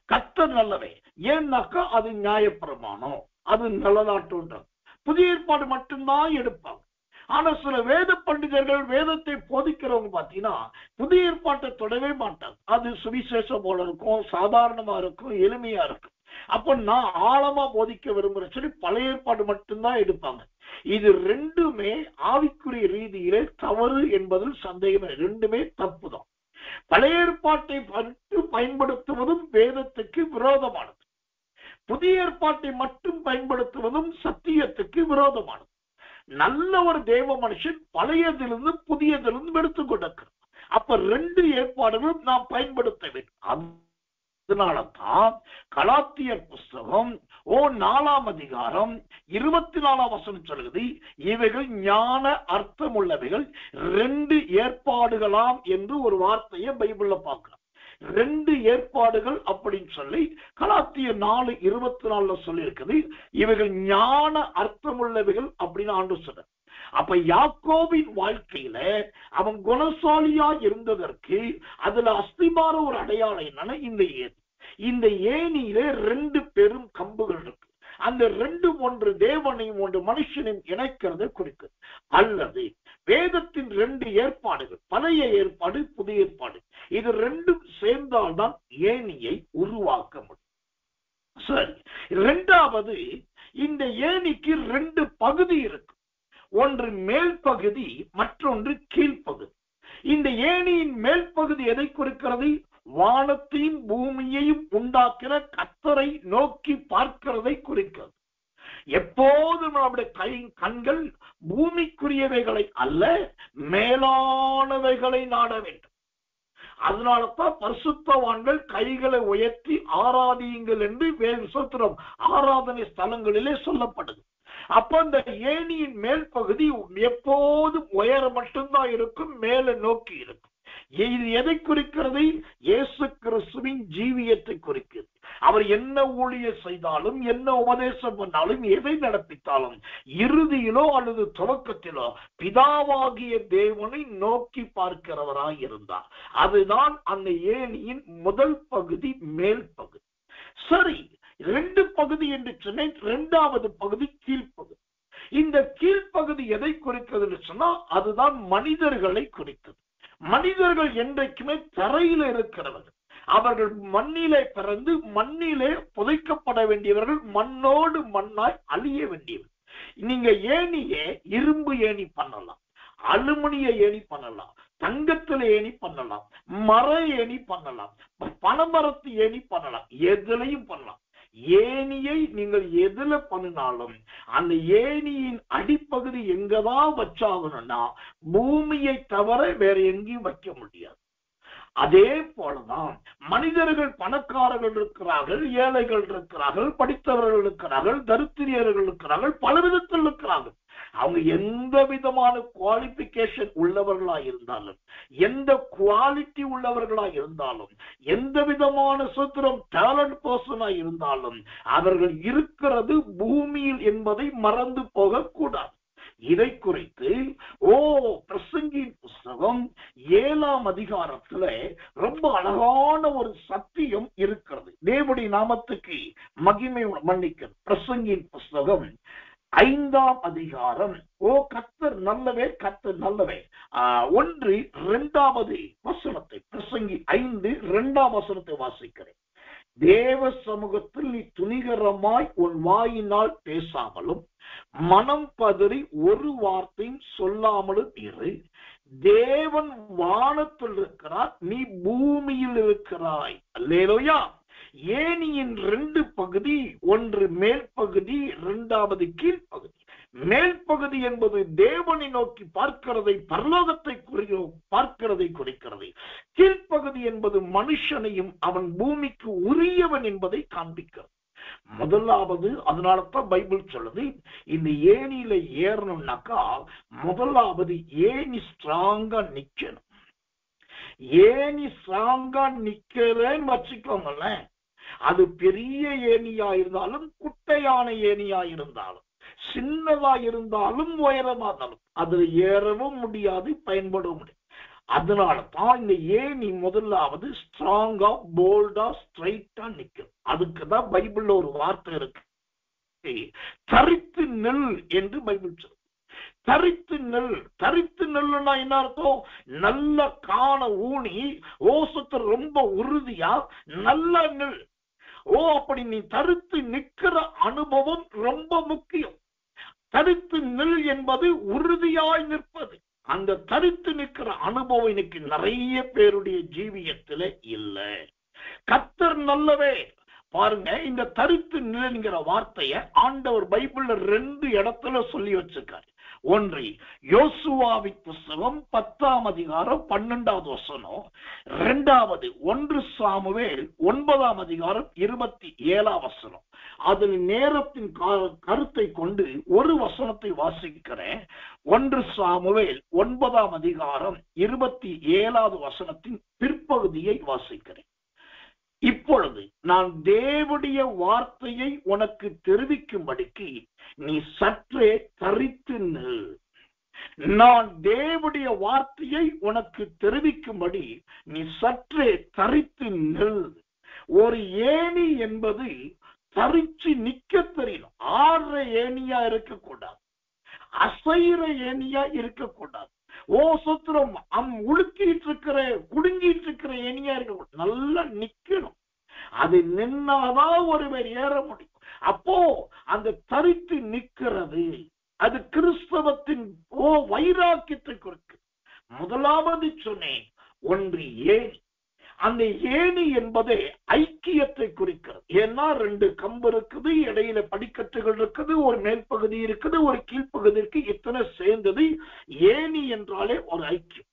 கர்த்தர் நல்லவே, ஏன்னாக்கா அது நியாயப்பிரமாணம், அது நல்லதாட்டம். புதிய ஏற்பாடு மட்டும்தான் எடுப்பாங்க. ஆனா சில வேத பண்டிதர்கள், வேதத்தை போதிக்கிறவங்க பாத்தீங்கன்னா புதிய ஏற்பாட்டை தொடவே மாட்டாங்க. அது சுவிசேஷம் போல இருக்கும், சாதாரணமா இருக்கும், எளிமையா இருக்கும். அப்ப நான் ஆழமா போதிக்க விரும்புறேன் சொல்லி பழைய ஏற்பாடு மட்டும்தான் எடுப்பாங்க. இது 2மே ஆவிக்குரிய ரீதியிலே தவறு என்பதில் சந்தேகம். 2மே தப்புதான். பழைய ஏற்பாட்டை மட்டும் பயன்படுத்துவதும் வேதத்துக்கு விரோதமானது. புதிய ஏற்பாட்டை மட்டும் பயன்படுத்துவதும் சத்தியத்துக்கு விரோதமானது. நல்ல ஒரு தேவ மனுஷன் பழையதிலிருந்து புதியதிலிருந்து எடுத்துக் கொண்டிருக்கிறார். அப்ப 2 ஏற்பாடுகளும் நாம் பயன்படுத்த வேண்டும். அதனாலதான் கலாத்தியர் புஸ்தகம் 4ஆம் அதிகாரம் 24ஆம் வசனம் சொல்லுது, இவைகள் ஞான அர்த்தம் உள்ளவைகள் 2 ஏற்பாடுகளாம் என்று ஒரு வார்த்தையை பைபிள்ல பார்க்கிறோம். 2 ஏற்பாடுகள் அப்படின்னு சொல்லி கலாத்தியர் 4:24 சொல்லி இருக்குது. இவைகள் ஞான அர்த்தம் உள்ளவைகள் அப்படின்னு ஆண்டு சொல்ற. அப்ப யாக்கோபின் வாழ்க்கையில அவன் குணசாலியா இருந்ததற்கு அதுல அஸ்திபார ஒரு அடையாளம் என்னன்னா இந்த ஏணியில 2 பெரும் கம்புகள் இருக்கு. அந்த 2 ஒன்று தேவனையும் ஒன்று மனுஷனையும் இணைக்கிறதை குறிக்கும். அல்லது வேதத்தின் 2 ஏற்பாடுகள், பழைய ஏற்பாடு புதிய ஏற்பாடு, இது 2ம் சேர்ந்தால்தான் ஏணியை உருவாக்க முடியும். சரி, 2வது இந்த ஏணிக்கு 2 பகுதி இருக்கு. ஒன்று மேல் பகுதி, மற்றொன்று கீழ்ப்பகுதி. இந்த ஏணியின் மேல் பகுதி எதை குறிக்கிறது? வானத்தையும் பூமியையும் உண்டாக்கிற கர்த்தரை நோக்கி பார்க்கிறதை குறிக்கிறது. எப்போதும் நம்முடைய கண்கள் பூமிக்குரியவைகளை அல்ல, மேலானவைகளை நாட வேண்டும். அதனாலதான் பரிசுத்தவான்கள் கைகளை உயர்த்தி ஆராதியுங்கள் என்று வேதம் ஆராதனை ஸ்தலங்களிலே சொல்லப்படுது. அப்ப அந்த ஏணியின் மேல் பகுதி எப்போதும் உயரம் மட்டும்தான் இருக்கும், மேல நோக்கி இருக்கும். இது எதை குறிக்கிறது? இயேசு கிறிஸ்துவின் ஜீவியத்தை குறிக்கிறது. அவர் என்ன ஊழியம் செய்தாலும், என்ன உபதேசம் பண்ணாலும், எதை நடப்பித்தாலும் இறுதியிலோ அல்லது துவக்கத்திலோ பிதாவாகிய தேவனை நோக்கி பார்க்கிறவராய் இருந்தார். அதுதான் அந்த ஏணியின் முதல் பகுதி, மேல் பகுதி. சரி, 2 பகுதி என்று சொன்னேன். 2வது பகுதி கீழ்ப்பகுதி. இந்த கீழ்ப்பகுதி எதை குறிக்கிறது சொன்னா அதுதான் மனிதர்களை குறிக்கிறது. மனிதர்கள் என்றைக்குமே தரையில இருக்கிறவர்கள். அவர்கள் மண்ணிலே பிறந்து மண்ணிலே புதைக்கப்பட வேண்டியவர்கள், மண்ணோடு மண்ணாய் அழிய வேண்டியவர்கள். நீங்க ஏணியே இரும்பு ஏணி பண்ணலாம், அலுமினிய ஏணி பண்ணலாம், தங்கத்துல ஏணி பண்ணலாம், மர ஏணி பண்ணலாம், பனைமரத்து ஏணி பண்ணலாம், எதுலையும் பண்ணலாம். ஏணியை நீங்கள் எதுல பண்ணினாலும் அந்த ஏணியின் அடிப்பகுதி எங்கதான் வச்சாகணும்னா பூமியை தவிர வேற எங்கேயும் வைக்க முடியாது. அதே போலதான் மனிதர்கள், பணக்காரர்கள் இருக்கிறார்கள், ஏழைகள் இருக்கிறார்கள், படித்தவர்கள் இருக்கிறார்கள், தரித்திரியர்கள் இருக்கிறார்கள், பல விதத்தில் இருக்கிறார்கள். அவங்க எந்த விதமான குவாலிபிகேஷன் உள்ளவர்களா இருந்தாலும், எந்த குவாலிட்டி உள்ளவர்களா இருந்தாலும், எந்த விதமான சுத்திரம் டேலண்ட் பர்சனா இருந்தாலும் அவர்கள் இருக்கிறது பூமியில் என்பதை மறந்து போக கூடாது. இதை குறித்து பிரசங்கியின் புஸ்தகம் 7ஆம் அதிகாரத்துல ரொம்ப அழகான ஒரு சத்தியம் இருக்கிறது. தேவனுடைய நாமத்துக்கு மகிமை மன்னிக்கிறது. பிரசங்கியின் புஸ்தகம் 5ஆம் அதிகாரம். கர்த்தர் நல்லவே, கர்த்தர் நல்லவே. 1-2வது வசனத்தை, பிரசங்கி 5:2 வசனத்தை வாசிக்கிறேன். தேவ சமூகத்தில் நீ துணிகரமாய் உன் வாயினால் பேசாமலும் மனம் பதறி ஒரு வார்த்தையும் சொல்லாமலும் இரு. தேவன் வானத்தில் இருக்கிறார், நீ பூமியில் இருக்கிறாய். அல்லேலூயா. ஏனியின் 2 பகுதி, ஒன்று மேல் பகுதி, 2வது கீழ்ப்பகுதி. மேல் பகுதி என்பது தேவனை நோக்கி பார்க்கிறதை, பரலோகத்தை பார்க்கிறதை குறிக்கிறது. கீழ்ப்பகுதி என்பது மனுஷனையும் அவன் பூமிக்கு உரியவன் என்பதை காண்பிக்கிறது. முதலாவது, அதனாலதான் பைபிள் சொல்லுது, இந்த ஏணியில ஏறணும்னாக்கா முதலாவது ஏணி ஸ்ட்ராங்கா நிக்கணும். ஏணி ஸ்ட்ராங்கா நிக்கிறேன்னு வச்சுக்கோங்களேன், அது பெரிய ஏணியா இருந்தாலும் குட்டையான ஏணியா இருந்தாலும் சின்னதா இருந்தாலும் உயரமா இருந்தாலும் அதுல ஏறவும் முடியாது, பயன்படவும் முடியாது. அதனால தான் இந்த ஏணி முதலாவது ஸ்ட்ராங்கா, போல்டா, ஸ்ட்ரைட்டா நிக்கும். அதுக்குதான் பைபிள்ல ஒரு வார்த்தை இருக்கு, தரித்து நெல் என்று பைபிள் சொல்லு. தரித்து நெல். தரித்து நெல்லுன்னா என்ன அர்த்தம்? நல்ல காண ஊனி ஓசத்தை ரொம்ப உறுதியா நல்ல நெல். அப்படி நீ தரித்து நிக்கிற அனுபவம் ரொம்ப முக்கியம். தரித்து நெல் என்பது உறுதியாய் நிற்பது. அந்த தரித்து நிற்கிற அனுபவம் இன்னைக்கு நிறைய பேருடைய ஜீவியத்துல இல்ல. கர்த்தர் நல்லவே. பாருங்க, இந்த தரித்து நிலைங்கிற வார்த்தைய ஆண்டவர் பைபிள்ல 2 இடத்துல சொல்லி வச்சிருக்காரு. ஒன்று யோசுவாவின் புத்தகம் 10ஆம் அதிகாரம் 12வது வசனம். 2வது 1 சாமுவேல் 9ஆம் அதிகாரம் 27ஆம் வசனம். அதில் நேரத்தின் கருத்தை கொண்டு ஒரு வசனத்தை வாசிக்கிறேன். 1 சாமுவேல் 9ஆம் அதிகாரம் 27வது வசனத்தின் பிற்பகுதியை வாசிக்கிறேன். இப்பொழுது நான் தேவனுடைய வார்த்தையை உனக்கு தெரிவிக்கும்படிக்கு நீ சற்றே தரித்து நில். நான் தேவனுடைய வார்த்தையை உனக்கு தெரிவிக்கும்படி நீ சற்றே தரித்து நில். ஒரு ஏணி என்பது தரிச்சு நிக்க தெரியணும். ஆடுற ஏணியா இருக்கக்கூடாது, அசைற ஏணியா இருக்கக்கூடாது. சுத்திரம் உழுக்கிட்டு இருக்கிற, குடுங்கிட்டு இருக்கிற ஏணியா இருக்கக்கூடாது, நல்லா நிக்கணும். அது நின்னாதான் ஒருவர் ஏற முடியும். அப்போ அந்த தரித்து நிக்கிறது அது கிறிஸ்தவத்தின் வைராக்கியத்தை குறிக்கு. முதலாவது சொன்னேன், ஒன்று ஏணி. அந்த ஏணி என்பதே ஐக்கியத்தை குறிக்கிறது. ஏன்னா 2 கம்பு இருக்குது, இடையில படிக்கட்டுகள் இருக்குது, ஒரு மேல் பகுதி இருக்குது, ஒரு கீழ்ப்பகுதி இருக்கு. இத்தனை சேர்ந்தது ஏணி என்றாலே ஒரு ஐக்கியம்.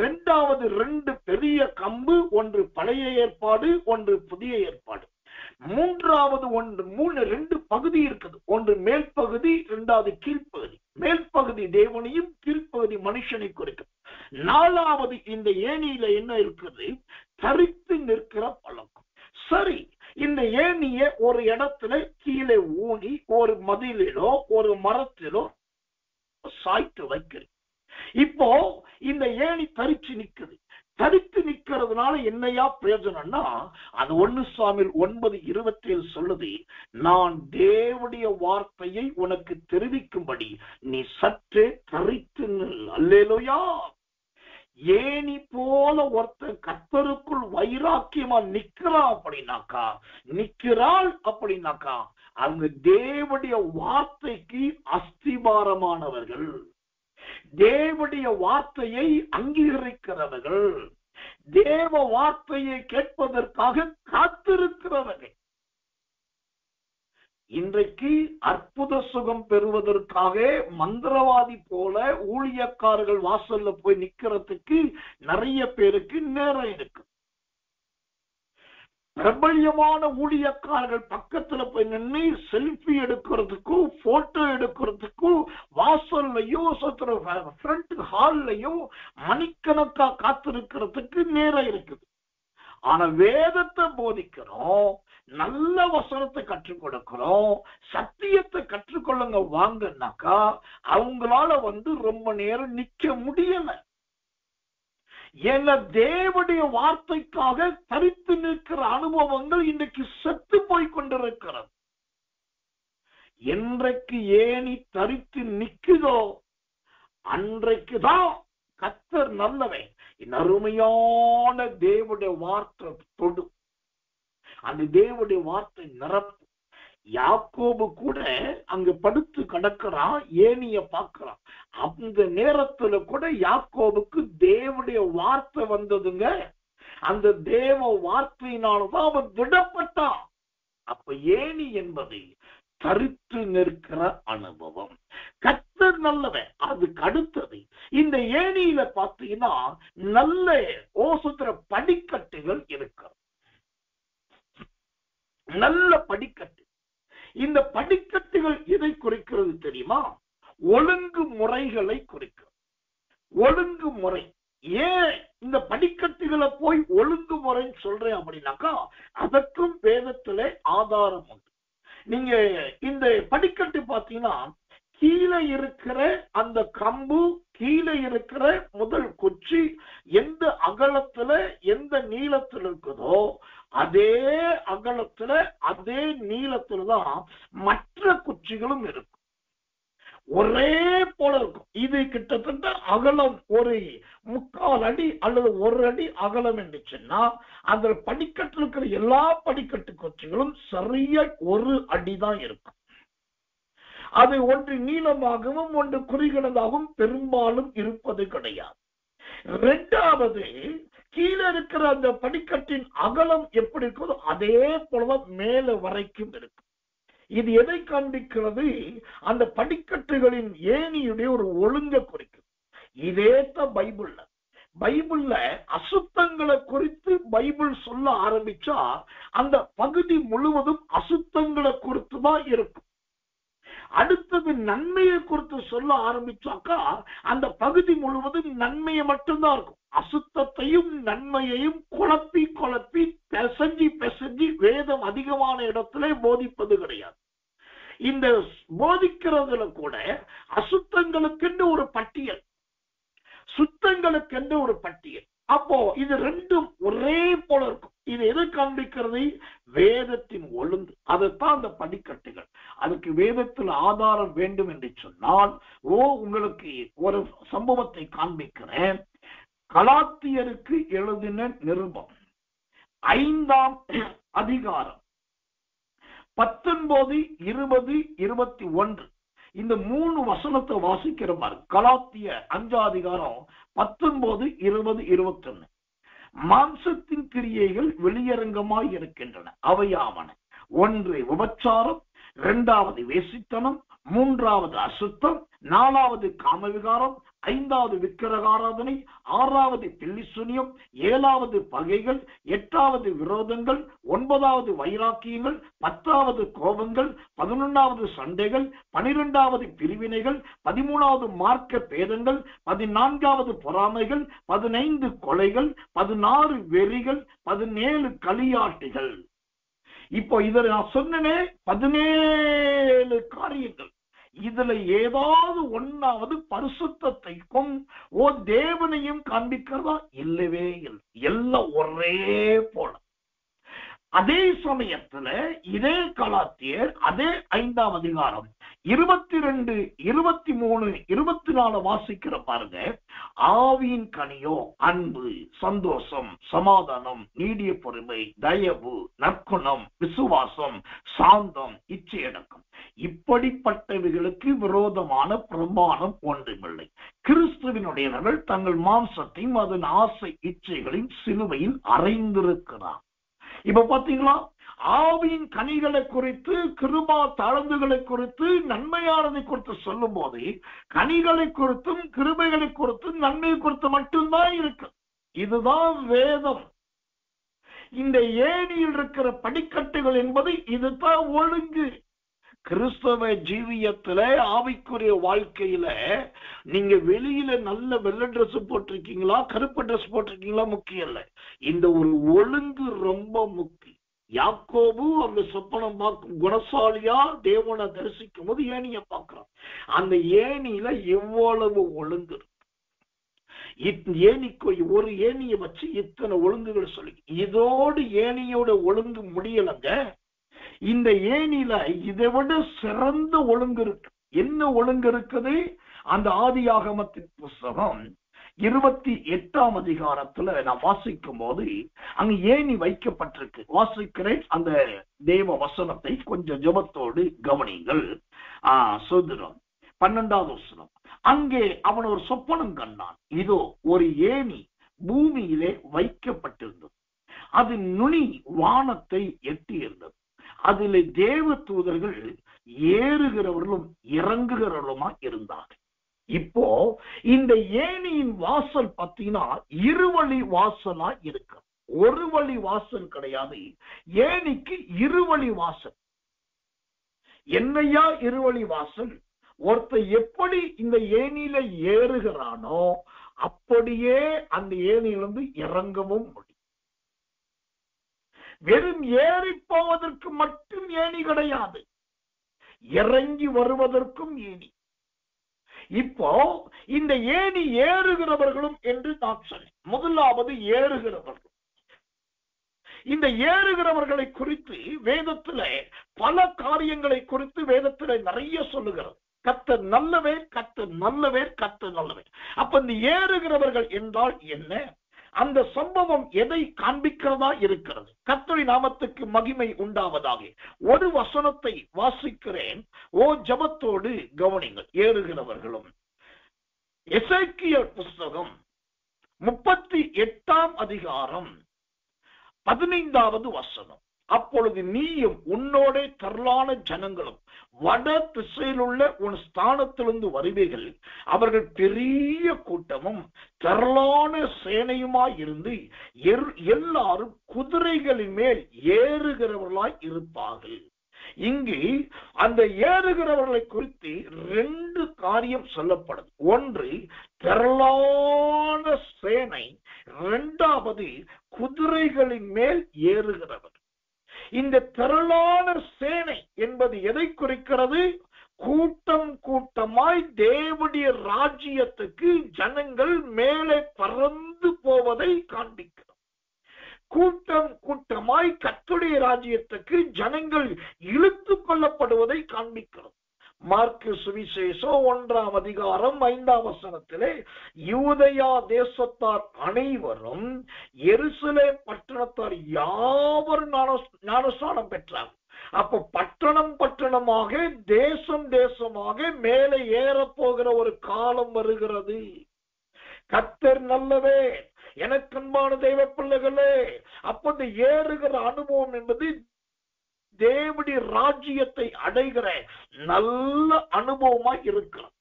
2வது 2 பெரிய கம்பு, ஒன்று பழைய ஏற்பாடு, ஒன்று புதிய ஏற்பாடு. 3வது 2 பகுதி இருக்குது, ஒன்று மேல் பகுதி, 2வது கீழ்ப்பகுதி. மேல் பகுதி தேவனையும் கீழ்ப்பகுதி மனுஷனை குறிக்கும். 4வது இந்த ஏணியில என்ன இருக்குது? தரித்து நிற்கிற பழக்கம். சரி, இந்த ஏணிய ஒரு இடத்துல கீழே ஊனி ஒரு மதிலிலோ ஒரு மரத்திலோ சாய்த்து வைக்கிறேன். இப்போ இந்த ஏணி தரிச்சு நிக்குது. தரித்து நிக்கிறதுனால என்னையா பிரயோஜனம்னா, அது 1 சாமுவேல் 9:27 சொல்லுது, நான் தேவனுடைய வார்த்தையை உனக்கு தெரிவிக்கும்படி நீ சற்றே தரித்து நில். அல்லேலூயா. ஏணி போல ஒருத்தர் கர்த்தருக்குள் வைராக்கியமா நிக்கிறாள் அப்படின்னாக்கா அவங்க தேவனுடைய வார்த்தைக்கு அஸ்திபாரமானவர்கள், தேவனுடைய வார்த்தையை அங்கீகரிக்கிறவர்கள், தேவ வார்த்தையை கேட்பதற்காக காத்திருக்கிறவர்கள். இன்றைக்கு அற்புத சுகம் பெறுவதற்காக மந்திரவாதி போல ஊழியக்காரர்கள் வாசல்ல போய் நிக்கிறதுக்கு நிறைய பேருக்கு நேரம் இருக்கு. பிரபல்யமான ஊழியக்காரர்கள் பக்கத்துல போய் நின்று செல்ஃபி எடுக்கிறதுக்கும் போட்டோ எடுக்கிறதுக்கும் வாசல்லையும் ஃப்ரண்ட் ஹால்லையும் மணிக்கணக்கா காத்திருக்கிறதுக்கு நேரம் இருக்குது. ஆனா வேதத்தை போதிக்கிறோம், நல்ல வசனத்தை கற்றுக் கொடுக்கிறோம், சத்தியத்தை கற்றுக்கொள்ளுங்க வாங்கன்னாக்கா அவங்களால ரொம்ப நேரம் நிக்க முடியல. ஏன்னா தேவனுடைய வார்த்தைக்காக தரித்து நிற்கிற அனுபவங்கள் இன்றைக்கு செத்து போய் கொண்டிருக்கிறது. என்றைக்கு ஏணி தரித்து நிக்குதோ அன்றைக்குதான் கர்த்தர் நல்லவன், அருமையான தேவனுடைய வார்த்தை தொடும். அந்த தேவனுடைய வார்த்தை நிரப்பும். யாக்கோபு கூட அங்க படுத்து கிடக்கிறான், ஏனிய பார்க்கிறான். அந்த நேரத்துல கூட யாக்கோபுக்கு தேவனுடைய வார்த்தை வந்ததுங்க. அந்த தேவ வார்த்தையினால்தான் அவன் திடப்பட்டான். அப்ப ஏனி என்பது தரித்து நிற்கிற அனுபவம். கர்த்தர் நல்லவன். அதுக்கு அடுத்தது இந்த ஏனியில பார்த்தீங்கன்னா நல்ல ஓசுத்திர படிக்கட்டுகள் இருக்கு. நல்ல படிக்கட்டு. இந்த படிக்கட்டுகள் எதை குறிக்கிறது தெரியுமா? ஒழுங்கு முறைகளை குறிக்கிறது. ஒழுங்கு முறை. ஏன் இந்த படிக்கட்டுகளை போய் ஒழுங்கு முறைன்னு சொல்றேன் அப்படின்னாக்கா, அதற்கும் வேதத்திலே ஆதாரம் உண்டு. நீங்க இந்த படிக்கட்டு பாத்தீங்கன்னா, கீழே இருக்கிற அந்த கம்பு, கீழே இருக்கிற முதல் குச்சி எந்த அகலத்துல எந்த நீளத்துல இருக்குதோ அதே அகலத்துல அதே நீளத்துலதான் மற்ற குச்சிகளும் இருக்கும். ஒரே போல இருக்கும். இது கிட்டத்தட்ட அகலம் ஒரு 3/4 அடி அல்லது 1 அடி அகலம் என்றுச்சுன்னா, அந்த படிக்கட்டு இருக்கிற எல்லா படிக்கட்டு குச்சிகளும் சரியா 1 அடிதான் இருக்கும். அது ஒன்று நீளமாகவும் ஒன்று குறுகினதாகவும் பெரும்பாலும் இருப்பது கிடையாது. இரண்டாவது, கீழே இருக்கிற அந்த படிக்கட்டின் அகலம் எப்படி இருக்கிறதோ அதே போலதான் மேல வரைக்கும் இருக்கும். இது எதை காண்பிக்கிறது? அந்த படிக்கட்டுகளின் ஏணியுடைய ஒரு ஒழுங்க குறிக்கும். இதேதான் பைபிள்ல அசுத்தங்களை குறித்து பைபிள் சொல்ல ஆரம்பிச்சா அந்த பகுதி முழுவதும் அசுத்தங்களை குறித்துதான் இருக்கும். அடுத்தது நன்மையை குறித்து சொல்ல ஆரம்பிச்சாக்கா அந்த பகுதி முழுவதும் நன்மையை மட்டும்தான் இருக்கும். அசுத்தத்தையும் நன்மையையும் குழப்பி பிசைஞ்சு வேதம் அதிகமான இடத்துல போதிப்பது கிடையாது. இந்த போதிக்கிறதுல கூட அசுத்தங்களுக்கென்று ஒரு பட்டியல், சுத்தங்களுக்கென்று ஒரு பட்டியல். அப்போ இது ரெண்டும் ஒரே போல இருக்கும். இது எதை காண்பிக்கிறது? வேதத்தின் ஒழுங்கு. அதைத்தான் அந்த படிக்கட்டுகள். அதுக்கு வேதத்தில் ஆதாரம் வேண்டும் என்று சொன்னால், உங்களுக்கு ஒரு சம்பவத்தை காண்பிக்கிறேன். கலாத்தியருக்கு எழுதின நிருபம் 5ஆம் அதிகாரம் 19, 20, 21 இந்த 3 வசனத்தை வாசிக்கிற மாதிரி. கலாத்திய 5ஆம் அதிகாரம் 19, 20, 21. மாம்சத்தின் கிரியைகள் வெளியரங்கமாய் இருக்கின்றன. அவையாவன: 1 விபச்சாரம், 2வது வேசித்தனம், 3வது அசுத்தம், 4வது காமவிகாரம், 5வது விக்கிரகாராதனை, 6வது பில்லிசுனியம், 7வது பகைகள், 8வது விரோதங்கள், 9வது வைராக்கியங்கள், 10வது கோபங்கள், 11வது சண்டைகள், 12வது பிரிவினைகள், 13வது மார்க்க பேதங்கள், 14வது பொறாமைகள், 15 கொலைகள், 16 வெறிகள், 17 களியாட்டுகள். இப்போ இதை நான் சொன்னே 17 காரியங்கள். இதுல ஏதாவது ஒன்னாவது பரிசுத்தத்தையும் தேவனையும் காண்பிக்கிறதா? இல்லவே இல்லை. எல்லாம் ஒரே போல. அதே சமயத்துல இதே கலாத்தியர் அதே 5ஆம் அதிகாரம் 22, 23, 24 வாசிக்கிற பாருங்க. ஆவியின் கனியோ அன்பு, சந்தோஷம், சமாதானம், நீடிய பொறுமை, தயவு, நற்குணம், விசுவாசம், சாந்தம், இச்சையடக்கம். இப்படிப்பட்டவைகளுக்கு விரோதமான பிரமாணம் ஒன்றுமில்லை. கிறிஸ்துவினுடையவர்கள் தங்கள் மாம்சத்தையும் அதன் ஆசை இச்சைகளின் சிலுவையில் அறைந்திருக்கிறார். இப்ப பாத்தீங்களா, ஆவியின் கனிகளை குறித்து, கிருபா தாழ்ந்துகளை குறித்து, நன்மையானதை குறித்து சொல்லும் போது கனிகளை குறித்தும் கிருபைகளை குறித்தும் நன்மையை குறித்து மட்டும்தான் இருக்கு. இதுதான் வேதம். இந்த ஏணியில் இருக்கிற படிக்கட்டுகள் என்பது இதுதான் ஒழுங்கு. கிறிஸ்தவ ஜீவியத்துல ஆவிக்குரிய வாழ்க்கையில நீங்க வெளியில நல்ல வெள்ளை ட்ரெஸ் போட்டிருக்கீங்களா கருப்பு ட்ரெஸ் போட்டிருக்கீங்களா முக்கியம் இல்ல. இந்த ஒரு ஒழுங்கு ரொம்ப முக்கியம். யாக்கோபு அந்த சொப்பனம் பார்க்கும் குணசாலியா தேவனை தரிசிக்கும் போது ஏணிய பார்க்கிறான். அந்த ஏணியில எவ்வளவு ஒழுங்கு இருக்கு. ஏணிக்கு ஒரு ஏணியை வச்சு இத்தனை ஒழுங்குகள் சொல்லி, இதோடு ஏணியோட ஒழுங்கு முடியலங்க. இந்த ஏணியில இதை விட சிறந்த ஒழுங்கு இருக்கு. என்ன ஒழுங்கு இருக்குது? அந்த ஆதியாகமத்தின் புஸ்தகம் 28ஆம் அதிகாரத்துல நான் வாசிக்கும் போது அங்க ஏணி வைக்கப்பட்டிருக்கு. வாசிக்கிறேன் அந்த தேவ வசனத்தை, கொஞ்சம் ஜெபத்தோடு கவனிங்கள். சோதரம் 12வது வசனம். அங்கே அவன் ஒரு சொப்பனம் கண்டான். இதோ ஒரு ஏணி பூமியிலே வைக்கப்பட்டிருந்தது, அது நுனி வானத்தை எட்டியிருந்தது, அதிலே தேவ தூதர்கள் ஏறுகிறவர்களும் இறங்குகிறவர்களுமா இருந்தார்கள். இப்போ இந்த ஏணியின் வாசல் பார்த்தீங்கன்னா இருவழி வாசலா இருக்கு. ஒரு வழி வாசல் கிடையாது, ஏணிக்கு இருவழி வாசல். என்னையா இருவழி வாசல்? ஒருத்தர் எப்படி இந்த ஏணியில ஏறுகிறானோ அப்படியே அந்த ஏணியிலிருந்து இறங்கவும் முடியும். வெறும் ஏறி போவதற்கு மட்டும் ஏணி கிடையாது, இறங்கி வருவதற்கும் ஏணி. இப்போ இந்த ஏணி ஏறுகிறவர்களும் என்று நான் சொன்னேன். முதலாவது ஏறுகிறவர்கள். இந்த ஏறுகிறவர்களை குறித்து வேதத்துல பல காரியங்களை குறித்து வேதத்துல நிறைய சொல்லுகிறது. கர்த்தர் நல்லவர், கர்த்தர் நல்லவர், கர்த்தர் நல்லவர். அப்ப இந்த ஏறுகிறவர்கள் என்றால் என்ன? அந்த சம்பவம் எதை காண்பிக்கிறதா இருக்கிறது? கர்த்தருடைய நாமத்துக்கு மகிமை உண்டாவதாக. ஒரு வசனத்தை வாசிக்கிறேன், ஜெபத்தோடு கவனிங்கள். ஏறுகிறவர்களும். எசேக்கியேல் புஸ்தகம் 38ஆம் அதிகாரம் 15வது வசனம். அப்பொழுது நீயும் உன்னோட திரளான ஜனங்களும் வட திசையில் உள்ள உன் ஸ்தானத்திலிருந்து வருவீர்கள். அவர்கள் பெரிய கூட்டமும் திரளான சேனையுமாய் இருந்து எல்லாரும் குதிரைகளின் மேல் ஏறுகிறவர்களாய் இருப்பார்கள். இங்கு அந்த ஏறுகிறவர்களை குறித்து 2 காரியம் சொல்லப்படுது. ஒன்று திரளான சேனை, 2வது குதிரைகளின் மேல் ஏறுகிறவர். இந்த திரளான சேனை என்பது எதை குறிக்கிறது? கூட்டம் கூட்டமாய் தேவனுடைய ராஜ்யத்துக்கு ஜனங்கள் மேலே பறந்து போவதை காண்பிக்கிறது. கூட்டம் கூட்டமாய் கர்த்தருடைய ராஜ்யத்துக்கு ஜனங்கள் இழுத்து கொள்ளப்படுவதை காண்பிக்கிறது. மார்க்கு சுவிசேஷம் 1ஆம் அதிகாரம் 5ஆம் வசனத்திலே யூதேயா தேசத்தார் அனைவரும் எருசலேம் பட்டணத்தார் யாவரும் ஞானஸ்நானம் பெற்றார். அப்ப பட்டணம் பட்டணமாக, தேசம் தேசமாக மேலே ஏற போகிற ஒரு காலம் வருகிறது. கர்த்தர் நல்லவே, எனக்கு அன்பான தெய்வ பிள்ளைகளே. அப்ப இந்த ஏறுகிற அனுபவம் என்பது தேவனுடைய ராஜ்யத்தை அடைகிற நல்ல அனுபவமா இருக்கிறது.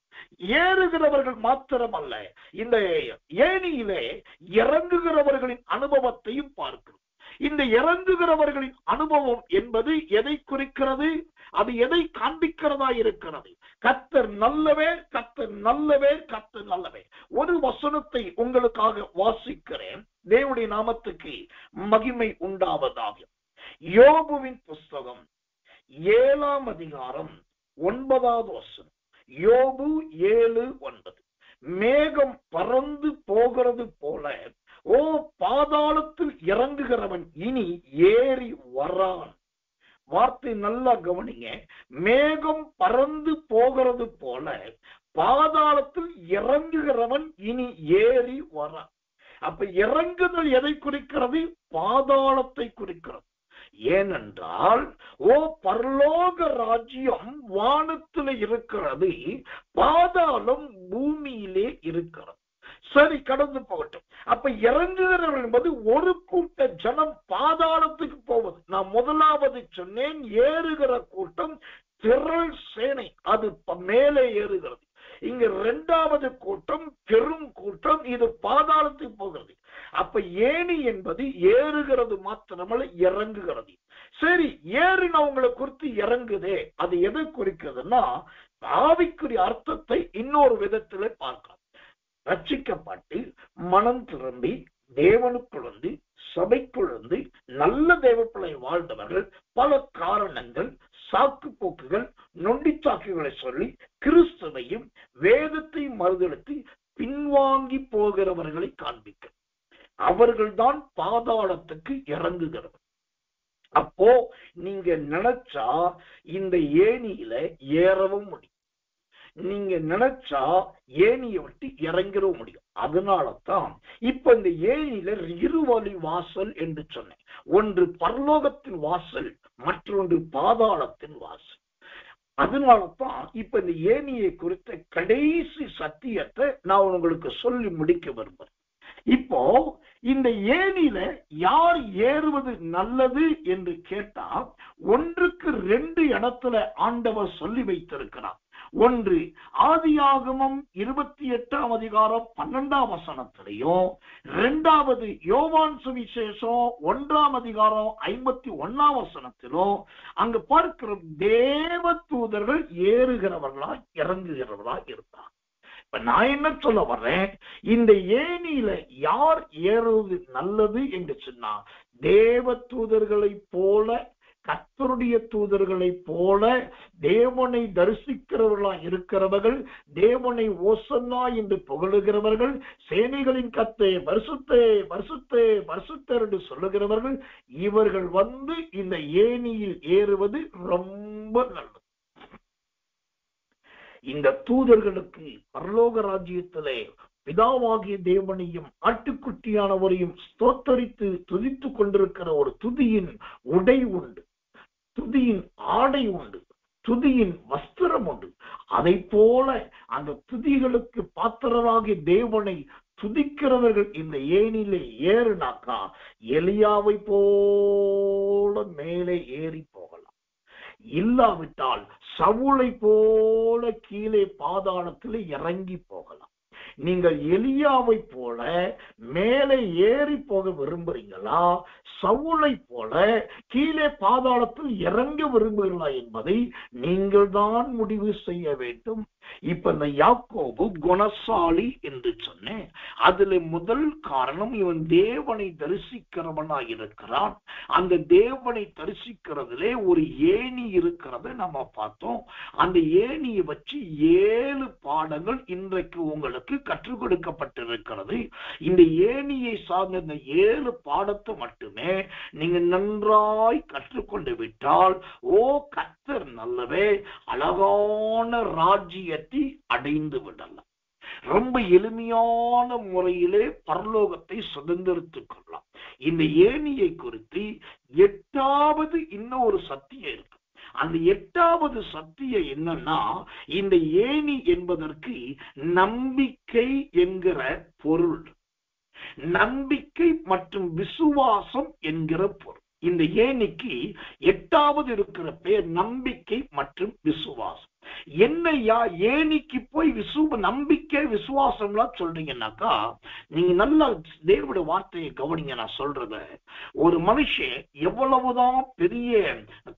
ஏறுகிறவர்கள் மாத்திரமல்ல, இந்த ஏணியிலே இறங்குகிறவர்களின் அனுபவத்தையும் பார்க்கிறோம். இந்த இறங்குகிறவர்களின் அனுபவம் என்பது எதை குறிக்கிறது? அது எதை காண்பிக்கிறதா இருக்கிறது? கர்த்தர் நல்லவே, கர்த்தர் நல்லவே, கர்த்தர் நல்லவே. ஒரு வசனத்தை உங்களுக்காக வாசிக்கிறேன். தேவனுடைய நாமத்துக்கு மகிமை உண்டாவதாக. யோபுவின் புஸ்தகம் 7ஆம் அதிகாரம் 9வது வசனம். யோபு 7:9. மேகம் பறந்து போகிறது போல பாதாளத்தில் இறங்குகிறவன் இனி ஏறி வரான். வார்த்தை நல்லா கவனிங்க. மேகம் பறந்து போகிறது போல பாதாளத்தில் இறங்குகிறவன் இனி ஏறி வரான். அப்ப இறங்குதல் எதை குறிக்கிறது? பாதாளத்தை குறிக்கிறது. ஏனென்றால் பரலோக ராஜ்யம் வானத்தில் இருக்கிறது, பாதாளம் பூமியிலே இருக்கிறது. சரி, கடந்து போகட்டும். அப்ப இறங்குகிறவர்கள் என்பது ஒரு கூட்ட ஜனம் பாதாளத்துக்கு போவது. நான் முதலாவது சொன்னேன், ஏறுகிற கூட்டம் திரள் சேனை, அது மேலே ஏறுகிறது. இங்க 2வது கூட்டம் பெரும் கூட்டம், இது பாதாளத்துக்கு போகிறது. அப்ப ஏணி என்பது ஏறுகிறது மாத்திரமல்ல, இறங்குகிறது. சரி, ஏறினவங்களை குறித்து இறங்குதே, அது எதை குறிக்கிறதுனா ஆவிக்குரிய அர்த்தத்தை இன்னொரு விதத்திலே பார்க்கலாம். ரட்சிக்கப்பட்டு மனம் திரும்பி தேவனுக்குள் வந்து சபைக்குள் வந்து நல்ல தேவப்பிள்ளை வாழ்ந்தவர்கள் பல காரணங்கள், சாக்கு போக்குகள், நொண்டிச்சாக்குகளை சொல்லி கிறிஸ்துவையும் வேதத்தையும் மறுதலித்து பின்வாங்கி போகிறவர்களை காண்பிக்க, அவர்கள்தான் பாதாளத்துக்கு இறங்குகிறவர். அப்போ நீங்க நினைச்சா இந்த ஏணியில ஏறவும் முடியும். நீங்க நினைச்சா ஏணியை விட்டு இறங்கிட முடியும். அதனாலதான் இப்ப இந்த ஏணியில இருவழி வாசல் என்று சொன்னேன். ஒன்று பரலோகத்தின் வாசல், மற்றொன்று பாதாளத்தின் வாசல். அதனாலதான் இப்ப இந்த ஏணியை குறித்த கடைசி சத்தியத்தை நான் உங்களுக்கு சொல்லி முடிக்க விரும்புறேன். இப்போ இந்த ஏணியில யார் ஏறுவது நல்லது என்று கேட்டா, ஒன்றுக்கு 2 இடத்துல ஆண்டவர் சொல்லி வைத்திருக்கிறார். ஒன்று ஆதியாகமம் 28ஆம் அதிகாரம் 12ஆம் வசனத்திலையும், 2வது யோவான் சுவிசேஷம் 1ஆம் அதிகாரம் 51ஆம் வசனத்திலும் அங்கு பார்க்கிற தேவ தூதர்கள் ஏறுகிறவர்களா இறங்குகிறவர்களா இருந்தார். இப்ப நான் என்ன சொல்ல வர்றேன், இந்த ஏணியில யார் ஏறுவது நல்லது என்று சொன்னா, தேவ தூதர்களை போல, கர்த்தருடைய தூதர்களை போல தேவனை தரிசிக்கிறவர்களா இருக்கிறவர்கள், தேவனை ஓசன்னா என்று புகழுகிறவர்கள், சேனைகளின் கர்த்தரே பரிசுத்தே பரிசுத்தே பரிசுத்தர் என்று சொல்லுகிறவர்கள், இவர்கள் இந்த ஏணியில் ஏறுவது ரொம்ப நல்லது. இந்த தூதர்களுக்கு பரலோக ராஜ்யத்திலே பிதாவாகிய தேவனையும் ஆட்டுக்குட்டியானவரையும் ஸ்தோத்தரித்து துதித்துக் கொண்டிருக்கிற ஒரு துதியின் உடை உண்டு, துதியின் ஆடை உண்டு, துதியின் வஸ்திரம் உண்டு. அதை போல அந்த துதிகளுக்கு பாத்திரராகிய தேவனை துதிக்கிறவர்கள் இந்த ஏணியிலே ஏறுனாக்கா எலியாவை போல மேலே ஏறி போகலாம். இல்லாவிட்டால் சவுலை போல கீழே பாதாளத்தில் இறங்கி போகலாம். நீங்கள் எலியாவை போல மேலே ஏறி போக விரும்புறீங்களா, சவுலை போல கீழே பாதாளத்தில் இறங்க விரும்புகிறீங்களா என்பதை நீங்கள் தான் முடிவு செய்ய வேண்டும். இப்ப இந்த யாக்கோபு குணசாலி என்று சொன்னேன். அதுல முதல் காரணம், இவன் தேவனை தரிசிக்கிறவனா இருக்கிறான். அந்த தேவனை தரிசிக்கிறதுல ஒரு ஏணி இருக்கிறத நம்ம பார்த்தோம். அந்த ஏணியை வச்சு 7 பாடங்கள் இன்றைக்கு உங்களுக்கு கற்றுக் கொடுக்கப்பட்டிருக்கிறது. இந்த ஏணியை சார்ந்த இந்த 7 பாடத்தை மட்டுமே நீங்க நன்றாய் கற்றுக்கொண்டு விட்டால், ஓ கர்த்தர் நல்லவே, அழகான ராஜ்யத்தை அடைந்து விடலாம். ரொம்ப எளிமையான முறையிலே பரலோகத்தை சுதந்திரித்துக் கொள்ளலாம். இந்த ஏணியை குறித்து 8வது இன்னொரு சத்தியம் இருக்கு. அந்த 8வது சத்தியம் என்னன்னா, இந்த ஏணி என்பதற்கு நம்பிக்கை என்கிற பொருள், நம்பிக்கை மற்றும் விசுவாசம் என்கிற பொருள். இந்த ஏணிக்கு 8வது இருக்கிற பேர் நம்பிக்கை மற்றும் விசுவாசம். என்னையா ஏணிக்கு போய் நம்பிக்கை விசுவாசம்லாம் சொல்றீங்கன்னாக்கா, நீங்க நல்லா தேவனுடைய வார்த்தையை கவனிங்க. நான் சொல்றத, ஒரு மனுஷன் எவ்வளவுதான் பெரிய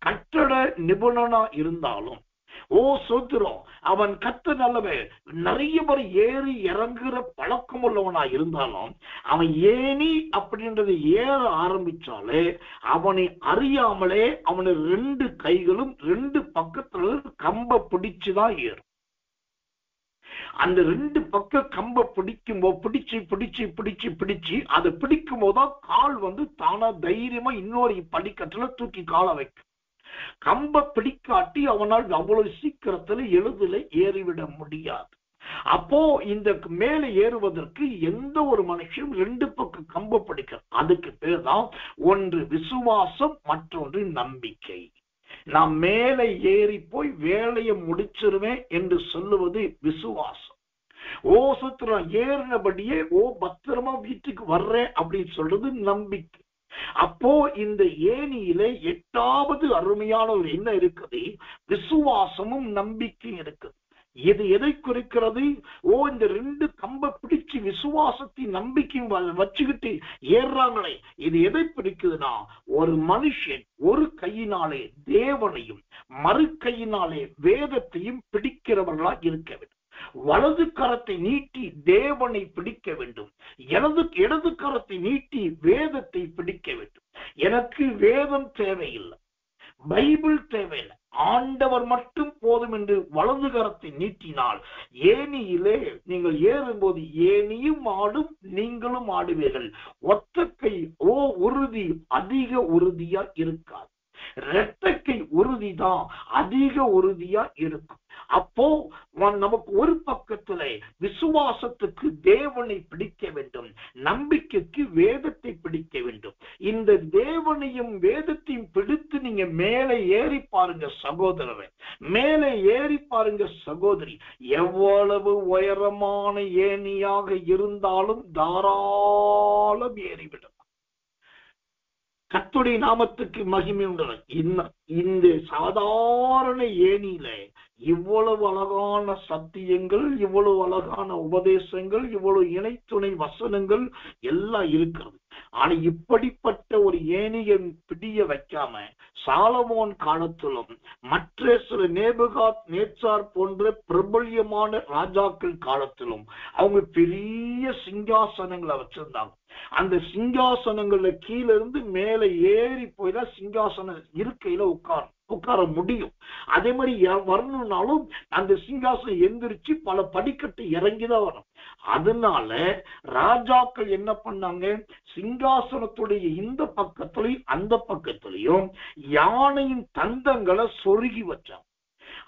கட்டட நிபுணனா இருந்தாலும், ஓ சோத்திரம், அவன் கர்த்தர் நல்லவன், நிறைய பேர் ஏறி இறங்குற பழக்கம் உள்ளவனா இருந்தாலும், அவன் ஏணி அப்படின்றது ஏற ஆரம்பிச்சாலே அவனை அறியாமலே அவனை 2 கைகளும் 2 பக்கத்துல கம்ப பிடிச்சுதான் ஏறும். அந்த 2 பக்க கம்ப பிடிச்சு அதை பிடிக்கும் போதுதான் கால் தானா தைரியமா இன்னொரு படிக்கட்டுல தூக்கி கால வைக்கும். கம்ப பிடிக்காட்டி அவனால் அவ்வளவு சீக்கிரத்துல எளிதில் ஏறிவிட முடியாது. அப்போ இந்த மேலே ஏறுவதற்கு எந்த ஒரு மனுஷனும் 2 பக்கம் கம்ப பிடிக்க, அதுக்கு பேர் தான் ஒன்று விசுவாசம், மற்றொன்று நம்பிக்கை. நான் மேலே ஏறி போய் வேலையை முடிச்சிருவேன் என்று சொல்லுவது விசுவாசம். ஓ சுத்திரம் ஏறினபடியே ஓ பத்திரமா வீட்டுக்கு வர்றேன் அப்படின்னு சொல்றது நம்பிக்கை. அப்போ இந்த ஏணியில 8வது அருமையான ஒரு என்ன இருக்குது, விசுவாசமும் நம்பிக்கையும் இருக்குது. இது எதை குறிக்கிறது? ஓ இந்த 2 கம்ப பிடிச்சு விசுவாசத்தின் நம்பிக்கையும் வச்சுக்கிட்டு ஏறாங்களே, இது எதை பிடிக்குதுன்னா, ஒரு மனுஷன் ஒரு கையினாலே தேவனையும் மறு கையினாலே வேதத்தையும் பிடிக்கிறவர்களா இருக்க வேண்டும். வலது கரத்தை நீட்டி தேவனை பிடிக்க வேண்டும், இடது கரத்தை நீட்டி வேதத்தை பிடிக்க வேண்டும். எனக்கு வேதம் தேவையில்லை, பைபிள் தேவையில்லை, ஆண்டவர் மட்டும் போதும் என்று வலது கரத்தை நீட்டினால் ஏணியிலே நீங்கள் ஏறும்போது ஏணியும் ஆடும், நீங்களும் ஆடுவீர்கள். ஒத்த கை ஓ உறுதி அதிக உறுதியா இருக்காது. ரெட்டக்கை உறுதிதான் அதிக உறுதியா இருக்கும். அப்போ நமக்கு ஒரு பக்கத்துல விசுவாசத்துக்கு தேவனை பிடிக்க வேண்டும், நம்பிக்கைக்கு வேதத்தை பிடிக்க வேண்டும். இந்த தேவனையும் வேதத்தையும் பிடித்து நீங்க மேலே ஏறி பாருங்க சகோதரரை, மேலே ஏறி பாருங்க சகோதரி. எவ்வளவு உயரமான ஏணியாக இருந்தாலும் தாராளம் ஏறிவிடும். கர்த்தருடைய நாமத்துக்கு மகிமை உண்டு. இந்த சாதாரண ஏணியில இவ்வளவு அழகான சத்தியங்கள், இவ்வளவு அழகான உபதேசங்கள், இவ்வளவு இணைத்துணை வசனங்கள் எல்லாம் இருக்கிறது. ஆனா இப்படிப்பட்ட ஒரு ஏணியை பிடிய வைக்காம சாலமோன் காலத்திலும் மற்ற சில நேச்சார் போன்ற பிரபல்யமான ராஜாக்கள் காலத்திலும் அவங்க பெரிய சிங்காசனங்களை வச்சிருந்தாங்க. அந்த சிங்காசனங்கள்ல கீழே இருந்து மேல ஏறி போய்தான் சிங்காசனம் இருக்கையில உட்கார முடியும். அதே மாதிரி வரணும்னாலும் அந்த சிங்காசனம் எந்திரிச்சு பல படிக்கட்டு இறங்கிதான் வரும். அதனால ராஜாக்கள் என்ன பண்ணாங்க, சிங்காசனத்துடைய இந்த பக்கத்திலையும் அந்த பக்கத்திலையும் யானையின் தந்தங்களை சொருகி வச்சாங்க.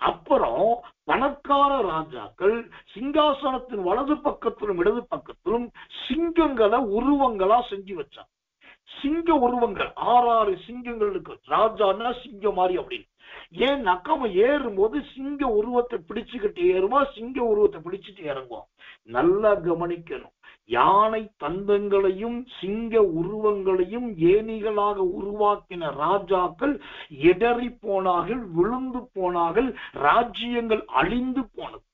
அப்புறம் பணக்கார ராஜாக்கள் சிங்காசனத்தின் வலது பக்கத்திலும் இடது பக்கத்திலும் சிங்கங்களை உருவங்களா செஞ்சு வச்சாங்க. சிங்க உருவங்கள் 6 சிங்கங்கள் இருக்கு. ராஜானா சிங்கம் மாதிரி அப்படின்னு. ஏன் நக்காம ஏறும்போது சிங்க உருவத்தை பிடிச்சுக்கிட்டு ஏறுமா, சிங்க உருவத்தை பிடிச்சிட்டு இறங்குவோம். நல்லா கவனிக்கணும். யானை தந்தங்களையும் சிங்க உருவங்களையும் ஏணிகளாக உருவாக்கின ராஜாக்கள் இடறி போனார்கள், விழுந்து போனார்கள், ராஜ்யங்கள் அழிந்து போனது.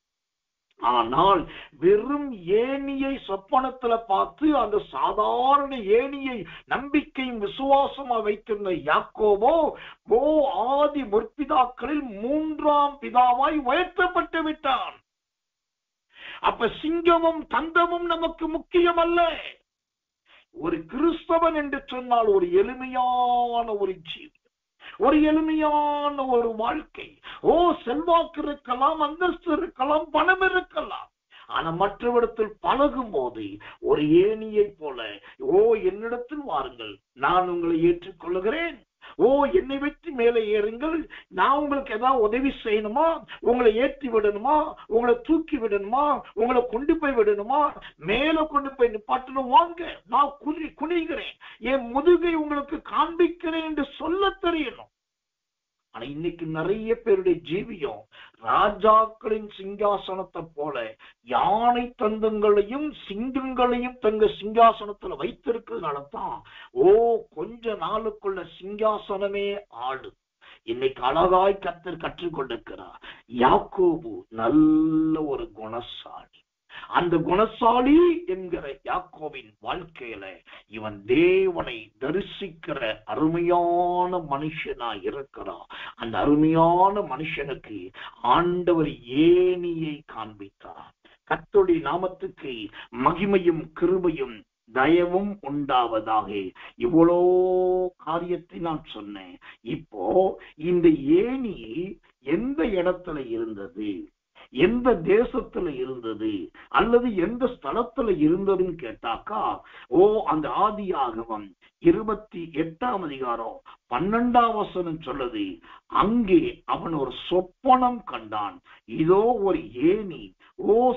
ஆனால் வெறும் ஏணியை சொப்பனத்துல பார்த்து அந்த சாதாரண ஏணியை நம்பிக்கையும் விசுவாசமா வைத்திருந்த யாக்கோபோ ஆதி முற்பிதாக்களில் 3ஆம் பிதாவாய் உயர்த்தப்பட்டு விட்டான். அப்ப சிங்கமும் தந்தமும் நமக்கு முக்கியம் அல்ல. ஒரு கிறிஸ்தவன் என்று சொன்னால் ஒரு எளிமையான ஒரு ஜீவி, ஒரு எளிமையான ஒரு வாழ்க்கை. செல்வாக்கு இருக்கலாம், அந்தஸ்து இருக்கலாம், பணம் இருக்கலாம். ஆனா மற்றவரிடத்தில் பழகும் போது ஒரு ஏணியை போல, என்னிடத்தில் வாருங்கள், நான் உங்களை ஏற்றுக்கொள்ளுகிறேன். என்னை வச்சு மேலே ஏறுங்கள், நான் உங்களுக்கு ஏதாவது உதவி செய்யணுமா, உங்களை ஏற்றி விடணுமா, உங்களை தூக்கி விடணுமா, உங்களை கொண்டு போய் விடணுமா, மேல கொண்டு போய் நிப்பாட்டணும், வாங்க நான் குனிகிறேன், என் முதுகை உங்களுக்கு காண்பிக்கிறேன் என்று சொல்ல தெரியணும். ஆனா இன்னைக்கு நிறைய பேருடைய ஜீவியம் ராஜாக்களின் சிங்காசனத்தை போல யானை தந்தங்களையும் சிங்கங்களையும் தங்க சிங்காசனத்துல வைத்திருக்கிறதுனாலதான் கொஞ்ச நாளுக்குள்ள சிங்காசனமே ஆடு. இன்னைக்கு அழகாய் கர்த்தர் கற்றுக்கொண்டிருக்கிறார். யாக்கோபு நல்ல ஒரு குணசாலி. அந்த குணசாலி என்கிற யாக்கோபின் வாழ்க்கையில இவன் தேவனை தரிசிக்கிற அருமையான மனுஷனா இருக்கிறான். அந்த அருமையான மனுஷனுக்கு ஆண்டவர் ஏணியை காண்பித்தார். கர்த்தருடைய நாமத்துக்கு மகிமையும் கிருபையும் தயவும் உண்டாவதாக. இவ்வளோ காரியத்தை நான் சொன்னேன். இப்போ இந்த ஏணி எந்த இடத்துல இருந்தது, எந்த தேசத்துல இருந்தது, அல்லது எந்த ஸ்தலத்துல இருந்ததுன்னு கேட்டாக்கா, அந்த ஆதியாகமம் 28ஆம் அதிகாரம் 12ஆம் வசனம் சொல்லுது, அங்கே அவன் ஒரு சொப்பனம் கண்டான். இதோ ஒரு ஏணி,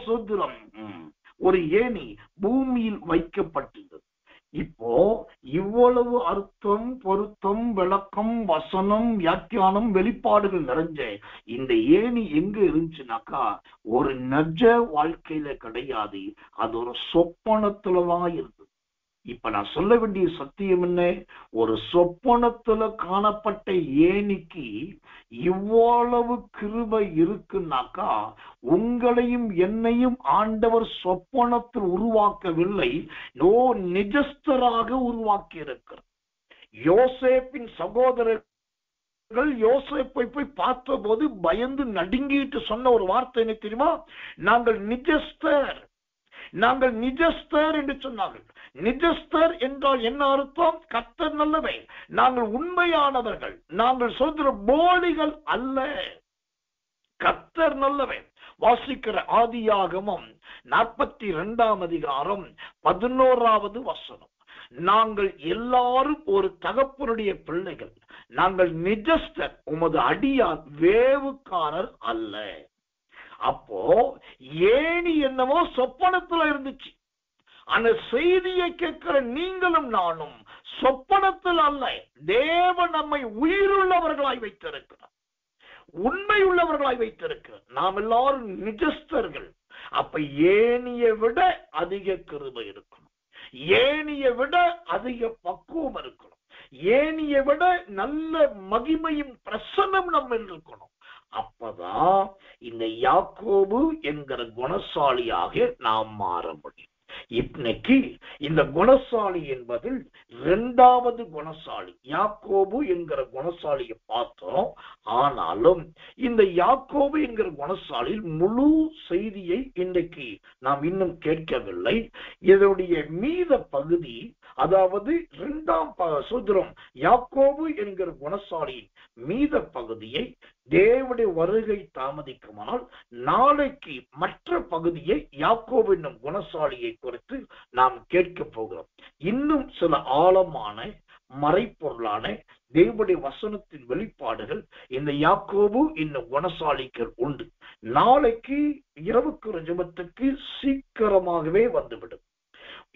சுத்திரம், ஒரு ஏணி பூமியில் வைக்கப்பட்டிருந்தது. இப்போ இவ்வளவு அர்த்தம், பொருத்தம், விளக்கம், வசனம், வியாக்கியானம், வெளிப்பாடுகள் நிறைஞ்ச இந்த ஏணி எங்க இருந்துச்சுனாக்கா ஒரு நிஜ வாழ்க்கையில கிடையாது, அது ஒரு சொப்பனத்துலதான் இருந்தது. இப்ப நான் சொல்ல வேண்டிய சத்தியம் என்ன, ஒரு சொப்பனத்துல காணப்பட்ட ஏணிக்கு இவ்வளவு கிருபை இருக்குன்னாக்கா உங்களையும் என்னையும் ஆண்டவர் சொப்பனத்தில் உருவாக்கவில்லை, நிஜஸ்தராக உருவாக்கி இருக்கிறார். யோசேப்பின் சகோதரர்கள் யோசேப்பை போய் பார்த்த போது பயந்து நடுங்கிட்டு சொன்ன ஒரு வார்த்தை என்ன தெரியுமா, நாங்கள் நிஜஸ்தர், நாங்கள் நிஜஸ்தர் என்று சொன்னார்கள். நிஜஸ்தர் என்றால் என்ன அர்த்தம்? கர்த்தர் நல்லவர், நாங்கள் உண்மையானவர்கள், நாங்கள் சொல்கிற போலிகள் அல்ல, கர்த்தர் நல்லவர். வாசிக்கிற ஆதியாகமம் 42ஆம் அதிகாரம் 11வது வசனம். நாங்கள் எல்லாரும் ஒரு தகப்பனுடைய பிள்ளைகள், நாங்கள் நிஜஸ்தர், உமது அடியார் வேவுக்காரர் அல்ல. அப்போ ஏணி என்னவோ சொப்பனத்துல இருந்துச்சு. அந்த செய்தியை கேட்கிற நீங்களும் நானும் சொப்பனத்தில் அல்ல, தேவன் நம்மை உயிருள்ளவர்களாய் வைத்திருக்கிறார், உண்மை உள்ளவர்களாய் வைத்திருக்கிறார். நாம் எல்லாரும் நிஜஸ்தர்கள். அப்ப ஏணியை விட அதிக கிருபை இருக்கணும், ஏணியை விட அதிக பக்குவம் இருக்கணும், ஏணியை விட நல்ல மகிமையும் பிரசன்னம் நம்ம இருக்கணும். அப்பதான் இந்த யாக்கோபு என்கிற குணசாலியாக நாம் மாற முடியும். இன்னைக்கு இந்த குணசாலி என்பதில் இரண்டாவது குணசாலி யாக்கோபு என்கிற குணசாலியை பார்த்தோம். ஆனாலும் இந்த யாக்கோபு என்கிற குணசாலியில் முழு செய்தியை இன்றைக்கு நாம் இன்னும் கேட்கவில்லை. இதனுடைய மீத பகுதி, அதாவது இரண்டாம் சூத்திரம் யாக்கோபு என்கிற குணசாலியின் மீத பகுதியை தேவனுடைய வருகை தாமதிக்குமானால் நாளைக்கு மற்ற பகுதியை யாக்கோபு என்னும் குணசாலியை குறித்து நாம் கேட்க போகிறோம். இன்னும் சில ஆழமான மறைப்பொருளான தேவனுடைய வசனத்தின் வெளிப்பாடுகள் இந்த யாக்கோபு என்னும் குணசாலிகள் உண்டு. நாளைக்கு இரவுக்கு ஜெபத்துக்கு சீக்கிரமாகவே வந்துவிடும்.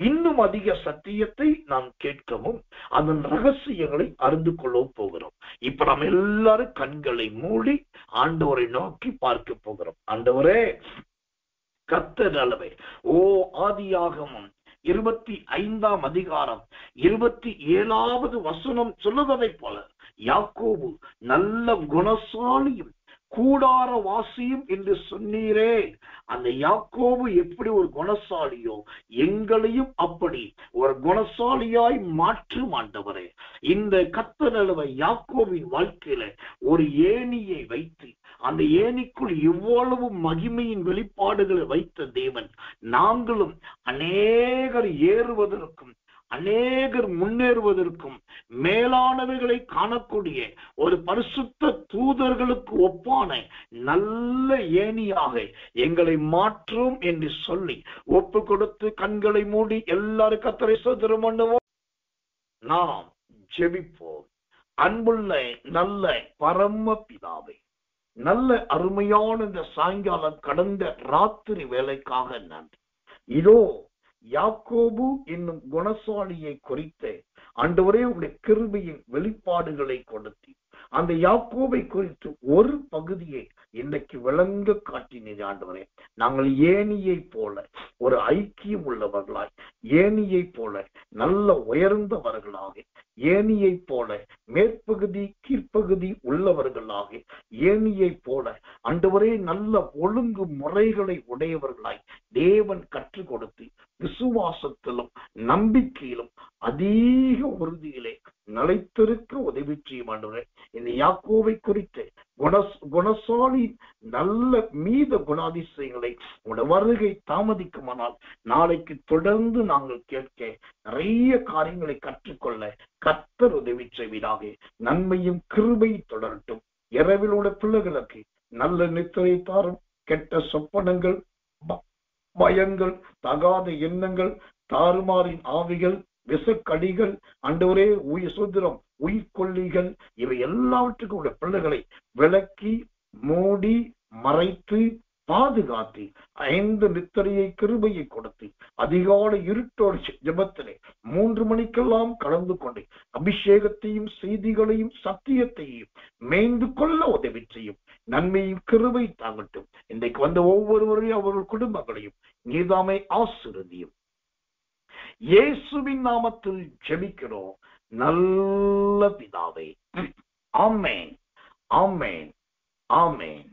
இன்னும் அதிக சத்தியத்தை நாம் கேட்கவும் அதன் ரகசியங்களை அறிந்து கொள்ளவும் போகிறோம். இப்ப நாம் எல்லாரும் கண்களை மூடி ஆண்டவரை நோக்கி பார்க்க போகிறோம். ஆண்டவரே, கர்த்தர் நல்லவர். ஆதியாகமம் 25ஆம் அதிகாரம் 27வது வசனம் சொல்லுவதை போல யாக்கோபு நல்ல குணசாலியும் கூடார வாசியும் என்று சொன்னீரே. அந்த யாக்கோபு எப்படி ஒரு குணசாலியோ எங்களையும் அப்படி ஒரு குணசாலியாய் மாற்றும் ஆண்டவரே. இந்த கர்த்தர் யாக்கோபின் வாழ்க்கையில ஒரு ஏணியை வைத்து அந்த ஏணிக்குள் இவ்வளவு மகிமையின் வெளிப்பாடுகளை வைத்த தேவன், நாங்களும் அநேகர் ஏறுவதற்கும் அநேகர் முன்னேறுவதற்கும் மேலானவைகளை காணக்கூடிய ஒரு பரிசுத்த தூதர்களுக்கு ஒப்பான நல்ல ஏணியாக எங்களை மாற்றும் என்று சொல்லி ஒப்பு கொடுத்து கண்களை மூடி எல்லாரும் கர்த்தரை ஸ்தோத்திரம் பண்ணுவோம். நாம் ஜெபிப்போம். அன்புள்ள நல்ல பரம பிதாவே, நல்ல அருமையான இந்த சாயங்காலம் கடந்த ராத்திரி வேலைக்காக நன்றி. இதோ யாக்கோபு என்னும் குணசாலியை குறித்து ஆண்டவரே உடைய கிருபையின் வெளிப்பாடுகளை கொடுத்து அந்த யாக்கோபை குறித்து ஒரு பகுதியை இன்றைக்கு விளங்க காட்டினீர் ஆண்டவரே. நாங்கள் ஏணியை போல ஒரு ஐக்கியம் உள்ளவர்களாய், ஏணியை போல நல்ல உயர்ந்தவர்களாக, ஏணியை போல மேற்பகுதி கீழ்ப்பகுதி உள்ளவர்களாக, ஏணியை போல ஆண்டவரே நல்ல ஒழுங்கு முறைகளை உடையவர்களாய் தேவன் கற்றுக் கொடுத்து விசுவாசத்திலும் நம்பிக்கையிலும் அதிக உறுதியிலே நிலைத்திருக்க உதவி செய்யும் ஆண்டவரே. இந்த யாக்கோபை குறித்து குணசாலி நல்ல மீத குணாதிசயங்களை உடைய வருகை தாமதிக்குமானால் நாளைக்கு தொடர்ந்து நாங்கள் கேட்க நிறைய காரியங்களை கற்றுக்கொள்ள கர்த்தர் உதவி செய்வீராக. நன்மையும் கிருபை தொடரட்டும். இரவிலோட பிள்ளைகளுக்கு நல்ல நித்திரை தாரும். கெட்ட சொப்பனங்கள், பயங்கள், தகாத எண்ணங்கள், தாறுமாறின் ஆவிகள், விசக்கடிகள், ஆண்டவரே சுதந்திரம், உயிர்கொல்லிகள், இவை எல்லாவற்றுக்கும் உடைய பிள்ளைகளை விலக்கி மூடி மறைத்து பாதுகாத்து 5 நித்திரையை கிருபையை கொடுத்து அதிகாலை இருட்டோடு ஜெபத்திலே 3 மணிக்கெல்லாம் கலந்து கொண்டு அபிஷேகத்தையும் செய்திகளையும் சத்தியத்தையும் மேய்ந்து கொள்ள உதவி செய்யும். நன்மையும் கிருபை தாங்கட்டும். இன்றைக்கு வந்த ஒவ்வொருவரையும் அவர்கள் குடும்பங்களையும் நீதாமே ஆசீர்வதியும். இயேசுவின் நாமத்தில் ஜெபிக்கிறோம் நல்ல பிதாவே. ஆமென், ஆமென், ஆமென்.